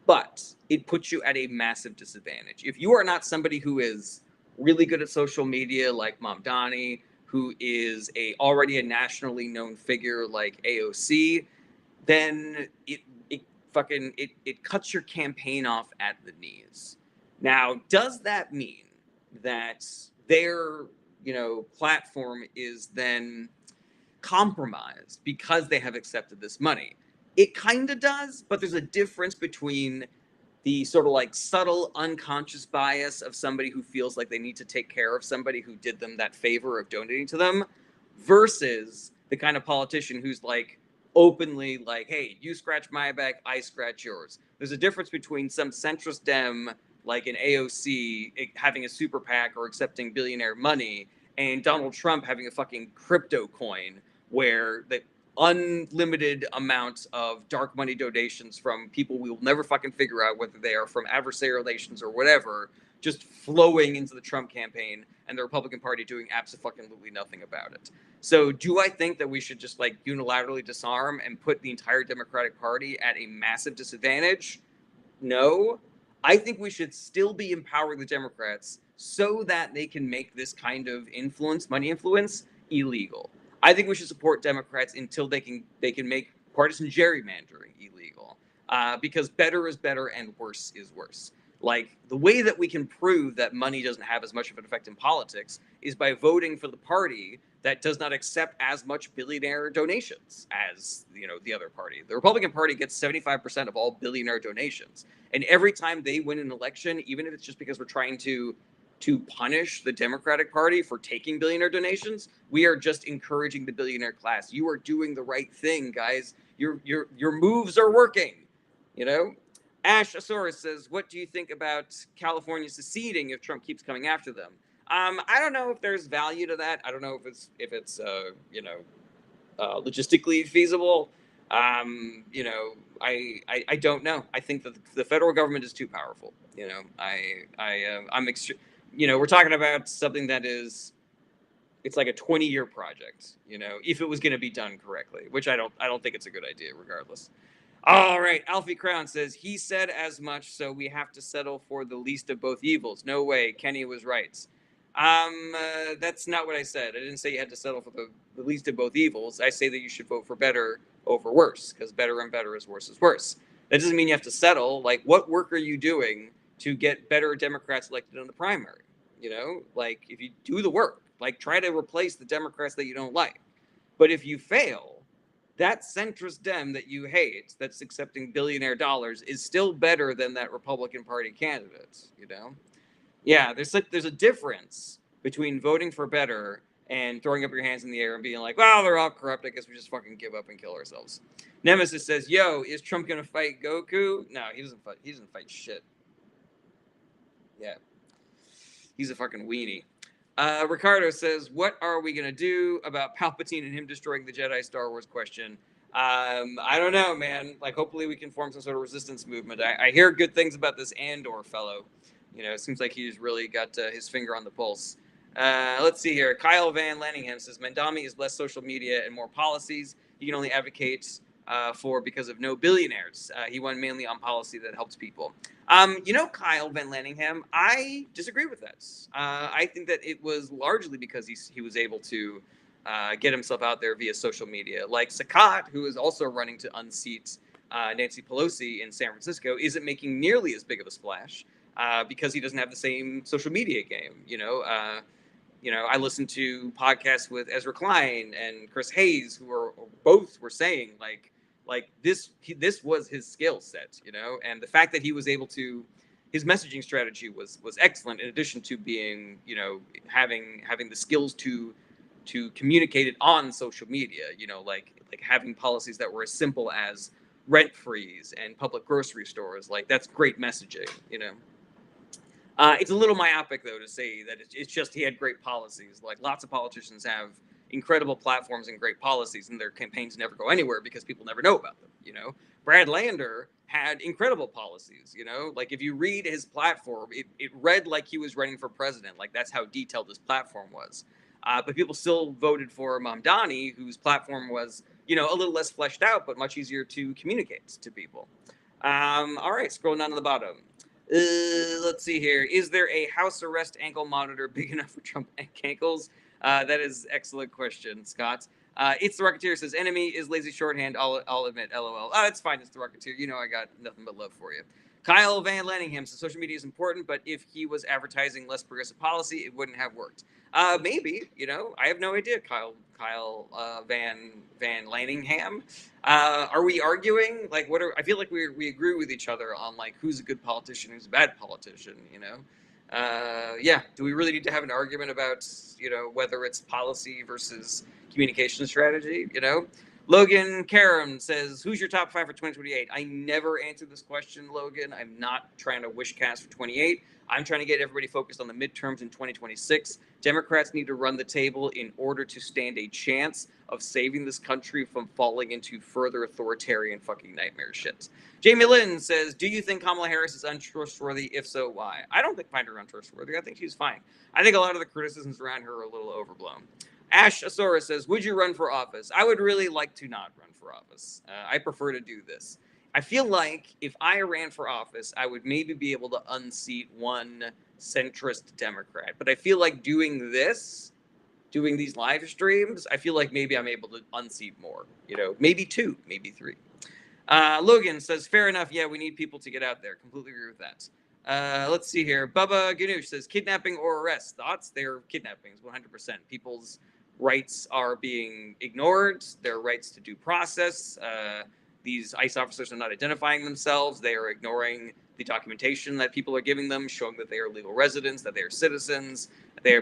But it puts you at a massive disadvantage. If you are not somebody who is really good at social media like Mamdani, who is already a nationally known figure like AOC, then it cuts your campaign off at the knees. Now, does that mean that their platform is then compromised because they have accepted this money. It kind of does, but there's a difference between the sort of like subtle unconscious bias of somebody who feels like they need to take care of somebody who did them that favor of donating to them versus the kind of politician who's like openly like, hey, you scratch my back, I scratch yours. There's a difference between some centrist Dem like an AOC having a super PAC or accepting billionaire money and Donald Trump having a fucking crypto coin where the unlimited amounts of dark money donations from people we will never fucking figure out whether they are from adversarial relations or whatever, just flowing into the Trump campaign and the Republican Party doing absolutely nothing about it. So do I think that we should just like unilaterally disarm and put the entire Democratic Party at a massive disadvantage? No. I think we should still be empowering the Democrats so that they can make this kind of influence, money influence, illegal. I think we should support Democrats until they can make partisan gerrymandering illegal, because better is better and worse is worse. Like the way that we can prove that money doesn't have as much of an effect in politics is by voting for the party that does not accept as much billionaire donations as the other party. The Republican Party gets 75% of all billionaire donations, and every time they win an election, even if it's just because we're trying to punish the Democratic Party for taking billionaire donations, we are just encouraging the billionaire class. You are doing the right thing, guys. Your moves are working. Ash Asaurus says, "What do you think about California seceding if Trump keeps coming after them?" I don't know if there's value to that. I don't know if it's logistically feasible. I don't know. I think that the federal government is too powerful. We're talking about something that it's like a 20-year project. If it was going to be done correctly, which I don't think it's a good idea, regardless. All right, Alfie Crown says, he said as much, so we have to settle for the least of both evils. No way, Kenny was right. That's not what I said. I didn't say you had to settle for the least of both evils. I say that you should vote for better over worse, because better and better is worse is worse. That doesn't mean you have to settle. Like, what work are you doing to get better Democrats elected in the primary? Like, if you do the work, like, try to replace the Democrats that you don't like. But if you fail, that centrist Dem that you hate, that's accepting billionaire dollars, is still better than that Republican Party candidate, Yeah, there's a difference between voting for better and throwing up your hands in the air and being like, well, they're all corrupt. I guess we just fucking give up and kill ourselves. Nemesis says, yo, is Trump going to fight Goku? No, he doesn't fight. He doesn't fight shit. Yeah. He's a fucking weenie. Ricardo says, what are we going to do about Palpatine and him destroying the Jedi Star Wars question? I don't know, man. Like, hopefully we can form some sort of resistance movement. I hear good things about this Andor fellow. It seems like he's really got his finger on the pulse. Let's see here. Kyle Van Lanningham says, Mandami is less social media and more policies. He can only advocate for because of no billionaires. He won mainly on policy that helps people. Kyle Van Lanningham, I disagree with that. I think that it was largely because he was able to get himself out there via social media. Like Sakat, who is also running to unseat Nancy Pelosi in San Francisco, isn't making nearly as big of a splash because he doesn't have the same social media game. I listened to podcasts with Ezra Klein and Chris Hayes, who were saying this was his skill set, and the fact that he was able to, his messaging strategy was excellent. In addition to being, having the skills to communicate it on social media, like having policies that were as simple as rent freeze and public grocery stores. Like, that's great messaging, It's a little myopic, though, to say that it's just he had great policies. Like, lots of politicians have incredible platforms and great policies, and their campaigns never go anywhere because people never know about them, Brad Lander had incredible policies, Like, if you read his platform, it read like he was running for president. Like, that's how detailed this platform was. But people still voted for Mamdani, whose platform was, a little less fleshed out, but much easier to communicate to people. All right, scrolling down to the bottom. Let's see here. Is there a house arrest ankle monitor big enough for Trump ankles? That is an excellent question, Scott. It's the Rocketeer says enemy is lazy shorthand. I'll admit, LOL. Oh, it's fine. It's the Rocketeer. You know I got nothing but love for you. Kyle Van Lanningham says social media is important, but if he was advertising less progressive policy, it wouldn't have worked. Maybe, I have no idea. Kyle Van Lanningham. Are we arguing? Like, I feel like we agree with each other on like who's a good politician, who's a bad politician. Yeah. Do we really need to have an argument about whether it's policy versus communication strategy? Logan Karam says, who's your top 5 for 2028? I never answered this question, Logan. I'm not trying to wish cast for 28. I'm trying to get everybody focused on the midterms in 2026. Democrats need to run the table in order to stand a chance of saving this country from falling into further authoritarian fucking nightmare shit. Jamie Lynn says, do you think Kamala Harris is untrustworthy? If so, why? I don't find her untrustworthy. I think she's fine. I think a lot of the criticisms around her are a little overblown. Ash Asora says, would you run for office? I would really like to not run for office. I prefer to do this. I feel like if I ran for office, I would maybe be able to unseat one centrist Democrat. But I feel like doing these live streams, I feel like maybe I'm able to unseat more. Maybe 2, maybe 3. Logan says, fair enough. Yeah, we need people to get out there. Completely agree with that. Let's see here. Bubba Ganoush says, kidnapping or arrest. Thoughts? They're kidnappings, 100%. People's rights are being ignored, their rights to due process. These ICE officers are not identifying themselves. They are ignoring the documentation that people are giving them, showing that they are legal residents, that they are citizens.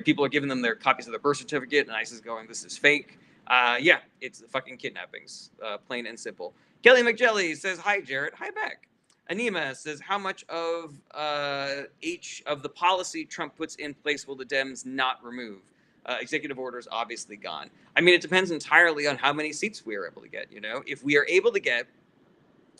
People are giving them their copies of their birth certificate, and ICE is going, this is fake. Yeah, it's fucking kidnappings, plain and simple. Kelly McJelly says, hi, Jarrett. Hi back. Anima says, how much of each of the policy Trump puts in place will the Dems not remove? Executive orders obviously gone. I mean, it depends entirely on how many seats we are able to get. If we are able to get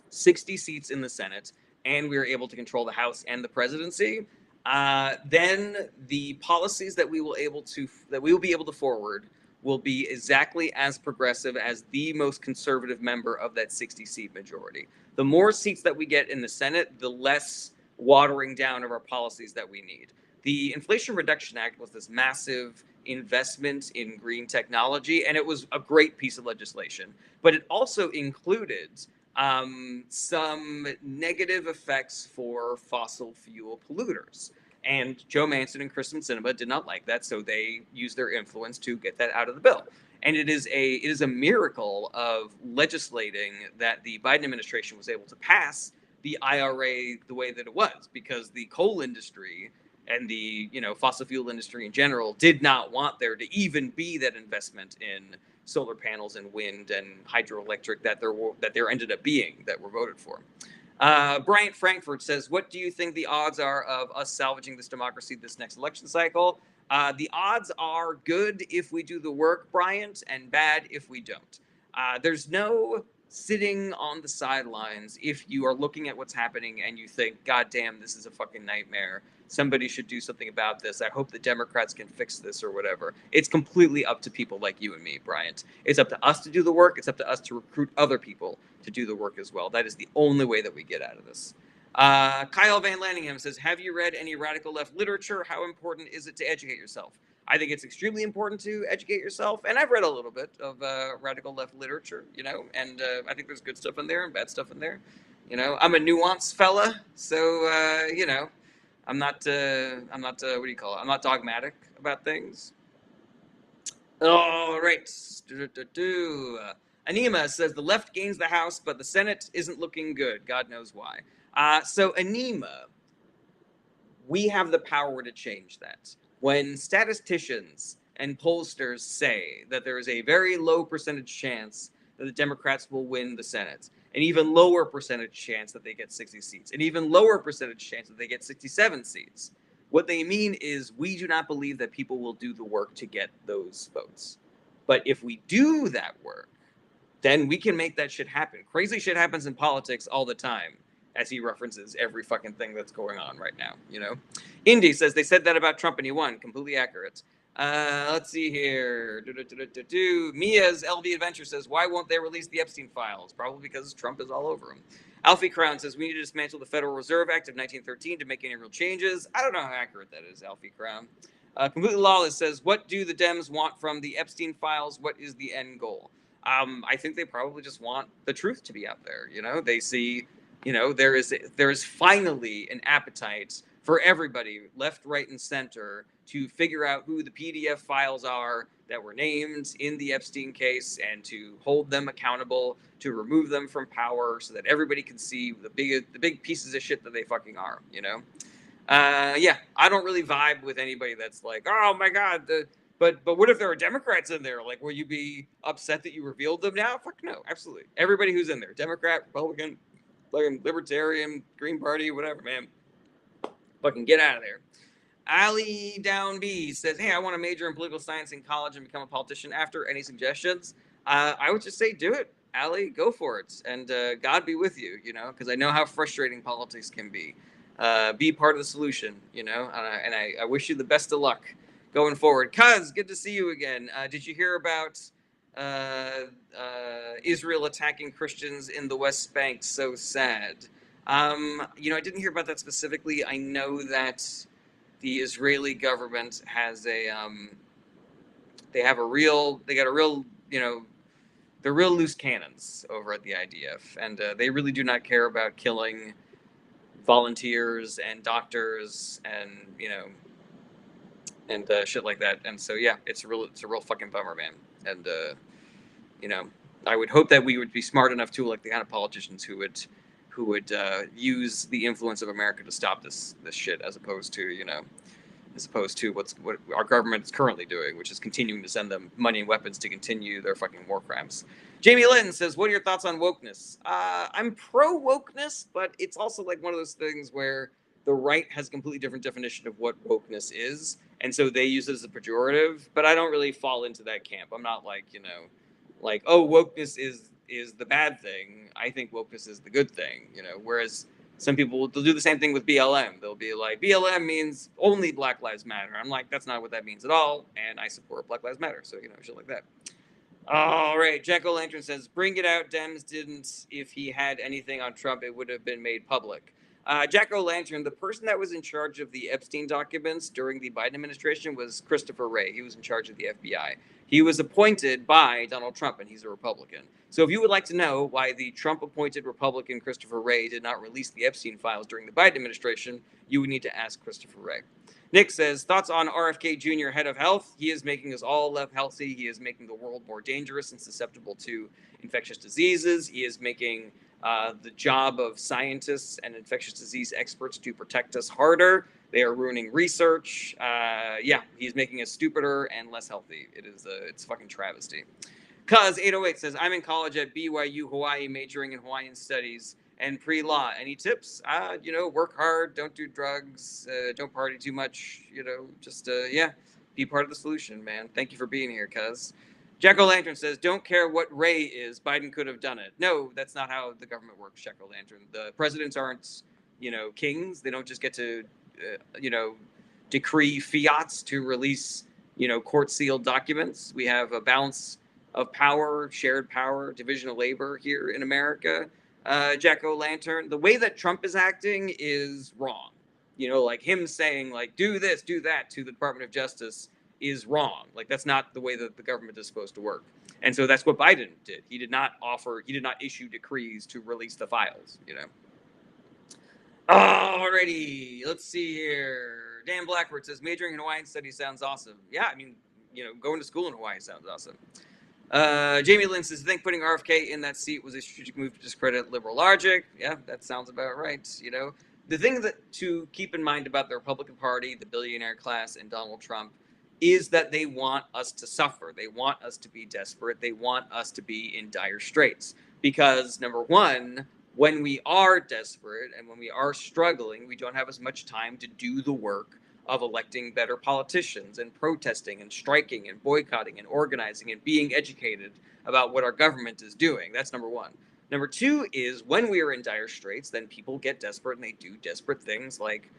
60 seats in the Senate and we are able to control the House and the presidency, then the policies that we will be able to forward will be exactly as progressive as the most conservative member of that 60-seat majority. The more seats that we get in the Senate, the less watering down of our policies that we need. The Inflation Reduction Act was this massive investment in green technology, and it was a great piece of legislation. But it also included some negative effects for fossil fuel polluters. And Joe Manchin and Kristen Sinema did not like that, so they used their influence to get that out of the bill. And it is a miracle of legislating that the Biden administration was able to pass the IRA the way that it was, because the coal industry and the fossil fuel industry in general did not want there to even be that investment in solar panels and wind and hydroelectric that there ended up being that were voted for. Bryant Frankfurt says, what do you think the odds are of us salvaging this democracy this next election cycle? The odds are good if we do the work, Bryant, and bad if we don't. There's no sitting on the sidelines if you are looking at what's happening and you think, God damn, this is a fucking nightmare. Somebody should do something about this. I hope the Democrats can fix this or whatever. It's completely up to people like you and me, Bryant. It's up to us to do the work. It's up to us to recruit other people to do the work as well. That is the only way that we get out of this. Kyle Van Lanningham says, have you read any radical left literature? How important is it to educate yourself? I think it's extremely important to educate yourself, and I've read a little bit of radical left literature, and I think there's good stuff in there and bad stuff in there. I'm a nuanced fella, so I'm not what do you call it? I'm not dogmatic about things. All right. Anima says the left gains the House, but the Senate isn't looking good. God knows why. So Anima, we have the power to change that. When statisticians and pollsters say that there is a very low percentage chance that the Democrats will win the Senate, an even lower percentage chance that they get 60 seats, an even lower percentage chance that they get 67 seats, what they mean is we do not believe that people will do the work to get those votes. But if we do that work, then we can make that shit happen. Crazy shit happens in politics all the time, as he references every fucking thing that's going on right now, Indy says they said that about Trump and he won. Completely accurate. Let's see here. Mia's LV Adventure says, why won't they release the Epstein files? Probably because Trump is all over them. Alfie Crown says, we need to dismantle the Federal Reserve Act of 1913 to make any real changes. I don't know how accurate that is, Alfie Crown. Completely Lawless says, what do the Dems want from the Epstein files? What is the end goal? I think they probably just want the truth to be out there. They see, there is finally an appetite for everybody, left, right, and center, to figure out who the PDF files are that were named in the Epstein case and to hold them accountable, to remove them from power, so that everybody can see the big pieces of shit that they fucking are. Yeah, I don't really vibe with anybody that's like, oh my god, but what if there are Democrats in there? Like, will you be upset that you revealed them now? Fuck no, absolutely. Everybody who's in there, Democrat, Republican, fucking Libertarian, Green Party, whatever, man, fucking get out of there. Ali Down B says, hey, I want to major in political science in college and become a politician after. Any suggestions? I would just say do it. Ali, go for it. And God be with you, because I know how frustrating politics can be. Be part of the solution, and I wish you the best of luck going forward. Cuz, good to see you again. Did you hear about Israel attacking Christians in the West Bank? So sad. I didn't hear about that specifically. I know that the Israeli government has they got a real, they're real loose cannons over at the IDF, and they really do not care about killing volunteers and doctors and shit like that. And so yeah, it's a real fucking bummer, man. And I would hope that we would be smart enough to elect the kind of politicians who would use the influence of America to stop this shit, as opposed to what our government is currently doing, which is continuing to send them money and weapons to continue their fucking war crimes. Jamie Lynn says, what are your thoughts on wokeness? I'm pro wokeness, but it's also like one of those things where the right has a completely different definition of what wokeness is, and so they use it as a pejorative, but I don't really fall into that camp. I'm not like, oh, wokeness is the bad thing. I think wokeness is the good thing, whereas some people, they'll do the same thing with BLM. They'll be like, BLM means only Black Lives Matter. I'm like, that's not what that means at all, and I support Black Lives Matter, so, shit like that. All right, Jack O'Lantern says, bring it out. Dems didn't. If he had anything on Trump, it would have been made public. Jack O'Lantern, the person that was in charge of the Epstein documents during the Biden administration was Christopher Wray. He was in charge of the FBI. He was appointed by Donald Trump, and he's a Republican. So if you would like to know why the Trump-appointed Republican Christopher Wray did not release the Epstein files during the Biden administration, you would need to ask Christopher Wray. Nick says, thoughts on RFK Jr., head of health? He is making us all less healthy. He is making the world more dangerous and susceptible to infectious diseases. He is making the job of scientists and infectious disease experts to protect us harder. They are ruining research. Yeah, he's making us stupider and less healthy. It's a fucking travesty. Cuz 808 says, I'm in college at BYU Hawaii, majoring in Hawaiian studies and pre-law. Any tips? Work hard, don't do drugs, don't party too much, just be part of the solution, man. Thank you for being here, cuz. Jack O'Lantern says, don't care what Ray is, Biden could have done it. No, that's not how the government works, Jack O'Lantern. The presidents aren't, kings. They don't just get to, decree fiats to release, court-sealed documents. We have a balance of power, shared power, division of labor here in America. Jack O'Lantern, the way that Trump is acting is wrong. Like him saying, like, do this, do that to the Department of Justice is wrong. Like, that's not the way that the government is supposed to work. And so that's what Biden did. He did not issue decrees to release the files, Alrighty, let's see here. Dan Blackford says, majoring in Hawaiian studies sounds awesome. Yeah, I mean, going to school in Hawaii sounds awesome. Jamie Lynn says, I think putting RFK in that seat was a strategic move to discredit liberal logic. Yeah, that sounds about right. The thing that to keep in mind about the Republican Party, the billionaire class, and Donald Trump is that they want us to suffer. They want us to be desperate. They want us to be in dire straits. Because, number one, when we are desperate and when we are struggling, we don't have as much time to do the work of electing better politicians and protesting and striking and boycotting and organizing and being educated about what our government is doing. That's number one. Number two is when we are in dire straits, then people get desperate and they do desperate things like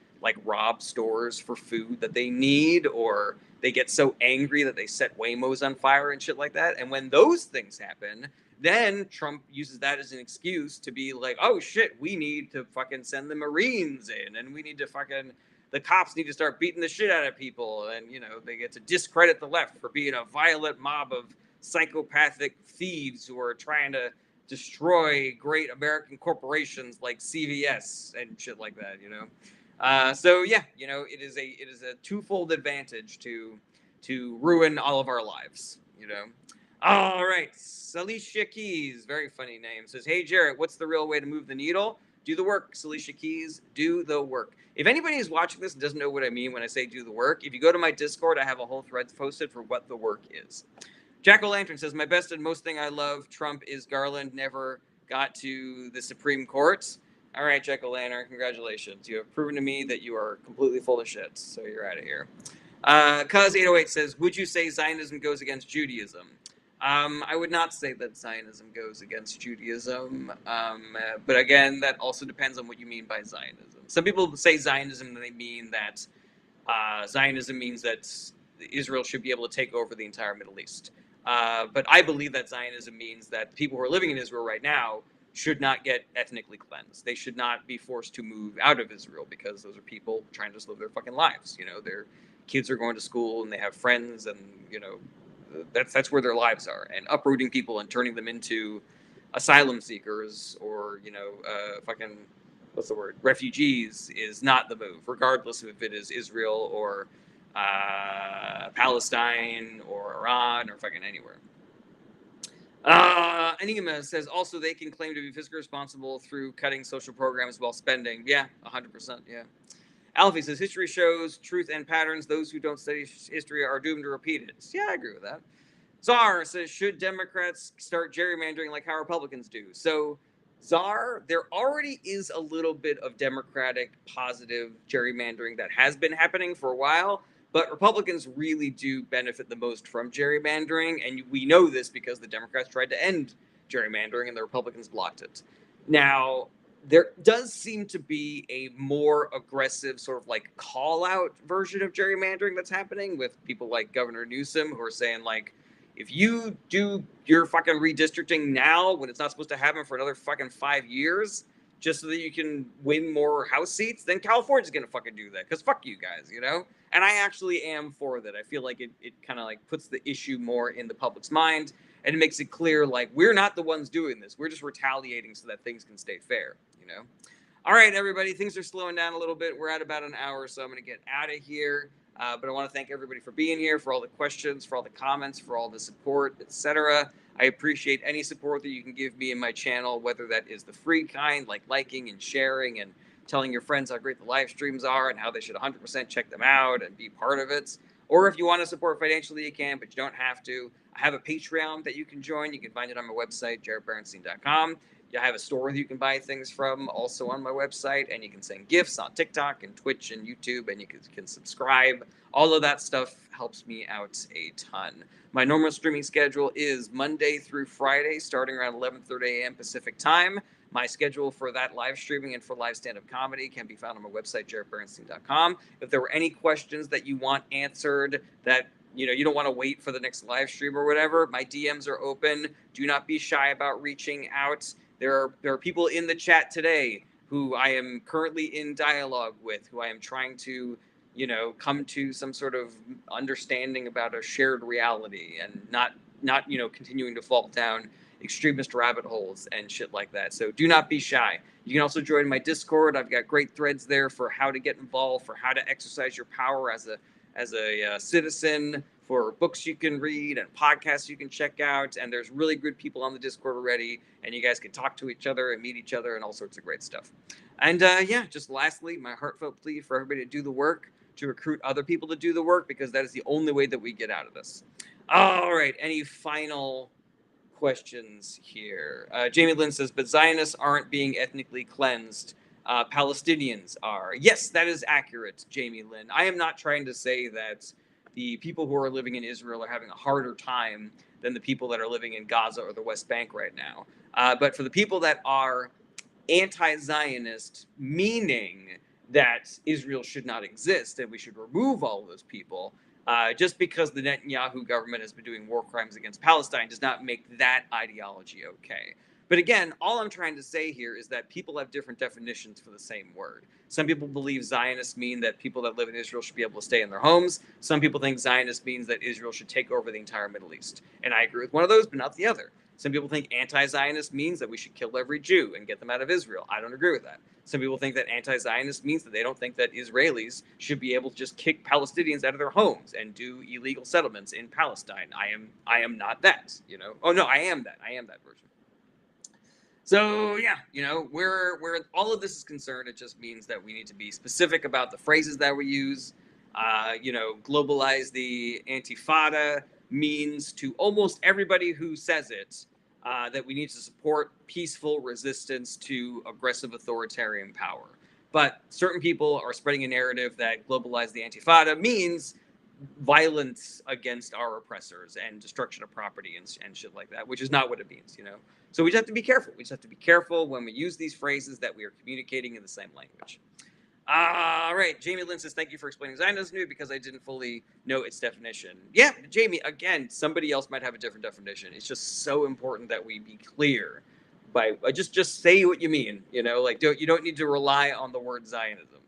rob stores for food that they need, or they get so angry that they set Waymos on fire and shit like that. And when those things happen, then Trump uses that as an excuse to be like, oh shit, we need to fucking send the Marines in, and we need to fucking the cops need to start beating the shit out of people, and they get to discredit the left for being a violent mob of psychopathic thieves who are trying to destroy great American corporations like CVS and shit like that. So yeah, it is a twofold advantage to ruin all of our lives. All right, Salisha Keys, very funny name, says, "Hey Jarrett, what's the real way to move the needle? Do the work, Salisha Keys. Do the work." If anybody is watching this and doesn't know what I mean when I say do the work, if you go to my Discord, I have a whole thread posted for what the work is. Jack-O-Lantern says, "My best and most thing I love, Trump is Garland never got to the Supreme Court." All right, Jack-O-Lantern, congratulations. You have proven to me that you are completely full of shit, so you're out of here. Cuz808 says, "Would you say Zionism goes against Judaism?" I would not say that Zionism goes against Judaism, but again, that also depends on what you mean by Zionism. Some people say Zionism, and they mean that Zionism means that Israel should be able to take over the entire Middle East. But I believe that Zionism means that people who are living in Israel right now should not get ethnically cleansed. They should not be forced to move out of Israel, because those are people trying to just live their fucking lives. Their kids are going to school and they have friends, and that's where their lives are. And uprooting people and turning them into asylum seekers or fucking, what's the word, refugees is not the move, regardless of if it is Israel or Palestine or Iran or fucking anywhere. Enigma says, "Also they can claim to be fiscally responsible through cutting social programs while spending." Yeah, 100%. Yeah. Alfie says, "History shows truth and patterns. Those who don't study history are doomed to repeat it." Yeah, I agree with that. Czar says, "Should Democrats start gerrymandering like how Republicans do?" So, Czar, there already is a little bit of Democratic positive gerrymandering that has been happening for a while, but Republicans really do benefit the most from gerrymandering, and we know this because the Democrats tried to end gerrymandering and the Republicans blocked it. Now, there does seem to be a more aggressive sort of like call out version of gerrymandering that's happening with people like Governor Newsom, who are saying like, if you do your fucking redistricting now when it's not supposed to happen for another fucking 5 years, just so that you can win more House seats, then California's gonna fucking do that. Because fuck you guys. And I actually am for that. I feel like it kind of like puts the issue more in the public's mind, and it makes it clear, like, we're not the ones doing this. We're just retaliating so that things can stay fair. All right, everybody, things are slowing down a little bit. We're at about an hour, so I'm going to get out of here. But I want to thank everybody for being here, for all the questions, for all the comments, for all the support, etc. I appreciate any support that you can give me in my channel, whether that is the free kind, like liking and sharing and telling your friends how great the live streams are and how they should 100% check them out and be part of it. Or if you want to support financially, you can, but you don't have to. I have a Patreon that you can join. You can find it on my website, jarrettberenstein.com. I have a store that you can buy things from, also on my website, and you can send gifts on TikTok and Twitch and YouTube, and you can subscribe. All of that stuff helps me out a ton. My normal streaming schedule is Monday through Friday, starting around 11:30 a.m. Pacific time. My schedule for that live streaming and for live stand-up comedy can be found on my website, jarrettberenstein.com. If there were any questions that you want answered that you don't want to wait for the next live stream or whatever, my DMs are open. Do not be shy about reaching out. There are people in the chat today who I am currently in dialogue with, who I am trying to, come to some sort of understanding about a shared reality, and not continuing to fall down extremist rabbit holes and shit like that. So do not be shy. You can also join my Discord. I've got great threads there for how to get involved, for how to exercise your power as a citizen, for books you can read and podcasts you can check out. And there's really good people on the Discord already, and you guys can talk to each other and meet each other and all sorts of great stuff. And just lastly, my heartfelt plea for everybody to do the work, to recruit other people to do the work, because that is the only way that we get out of this. All right, any final questions here? Jamie Lynn says, "But Zionists aren't being ethnically cleansed. Palestinians are." Yes, that is accurate, Jamie Lynn. I am not trying to say that the people who are living in Israel are having a harder time than the people that are living in Gaza or the West Bank right now. But for the people that are anti-Zionist, meaning that Israel should not exist and we should remove all of those people, just because the Netanyahu government has been doing war crimes against Palestine does not make that ideology okay. But again, all I'm trying to say here is that people have different definitions for the same word. Some people believe Zionists mean that people that live in Israel should be able to stay in their homes. Some people think Zionist means that Israel should take over the entire Middle East. And I agree with one of those, but not the other. Some people think anti-Zionist means that we should kill every Jew and get them out of Israel. I don't agree with that. Some people think that anti-Zionist means that they don't think that Israelis should be able to just kick Palestinians out of their homes and do illegal settlements in Palestine. I am not that, you know. Oh no, I am that. I am that version. So yeah, you know, where all of this is concerned, it just means that we need to be specific about the phrases that we use. You know, globalize the Antifada means to almost everybody who says it that we need to support peaceful resistance to aggressive authoritarian power. But certain people are spreading a narrative that globalize the Antifada means violence against our oppressors and destruction of property and shit like that, which is not what it means, you know? So we just have to be careful. We just have to be careful when we use these phrases that we are communicating in the same language. All right, Jamie Lynn says, thank you for explaining Zionism to me because I didn't fully know its definition. Yeah, Jamie, again, somebody else might have a different definition. It's just so important that we be clear by just say what you mean, you know, like you don't need to rely on the word Zionism.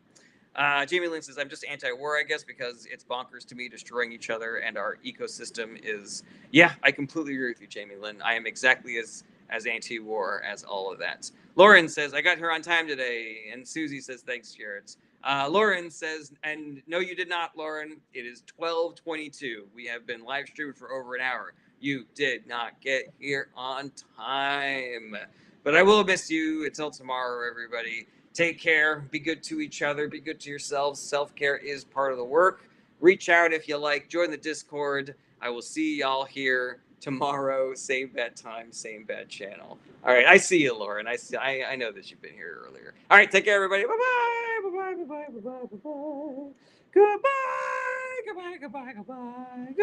Jamie Lynn says, I'm just anti-war, I guess, because it's bonkers to me destroying each other and our ecosystem is... Yeah, I completely agree with you, Jamie Lynn. I am exactly as anti-war as all of that. Lauren says, I got here on time today. And Susie says, thanks, Jared. Lauren says, and no, you did not, Lauren. It is 12:22. We have been live streamed for over an hour. You did not get here on time. But I will miss you until tomorrow, everybody. Take care. Be good to each other. Be good to yourselves. Self-care is part of the work. Reach out if you like. Join the Discord. I will see y'all here tomorrow. Same bad time, same bad channel. All right. I see you, Lauren. I know that you've been here earlier. All right. Take care, everybody. Bye-bye. Bye-bye. Bye-bye. Bye-bye. Bye-bye. Goodbye. Goodbye. Goodbye. Goodbye. Goodbye.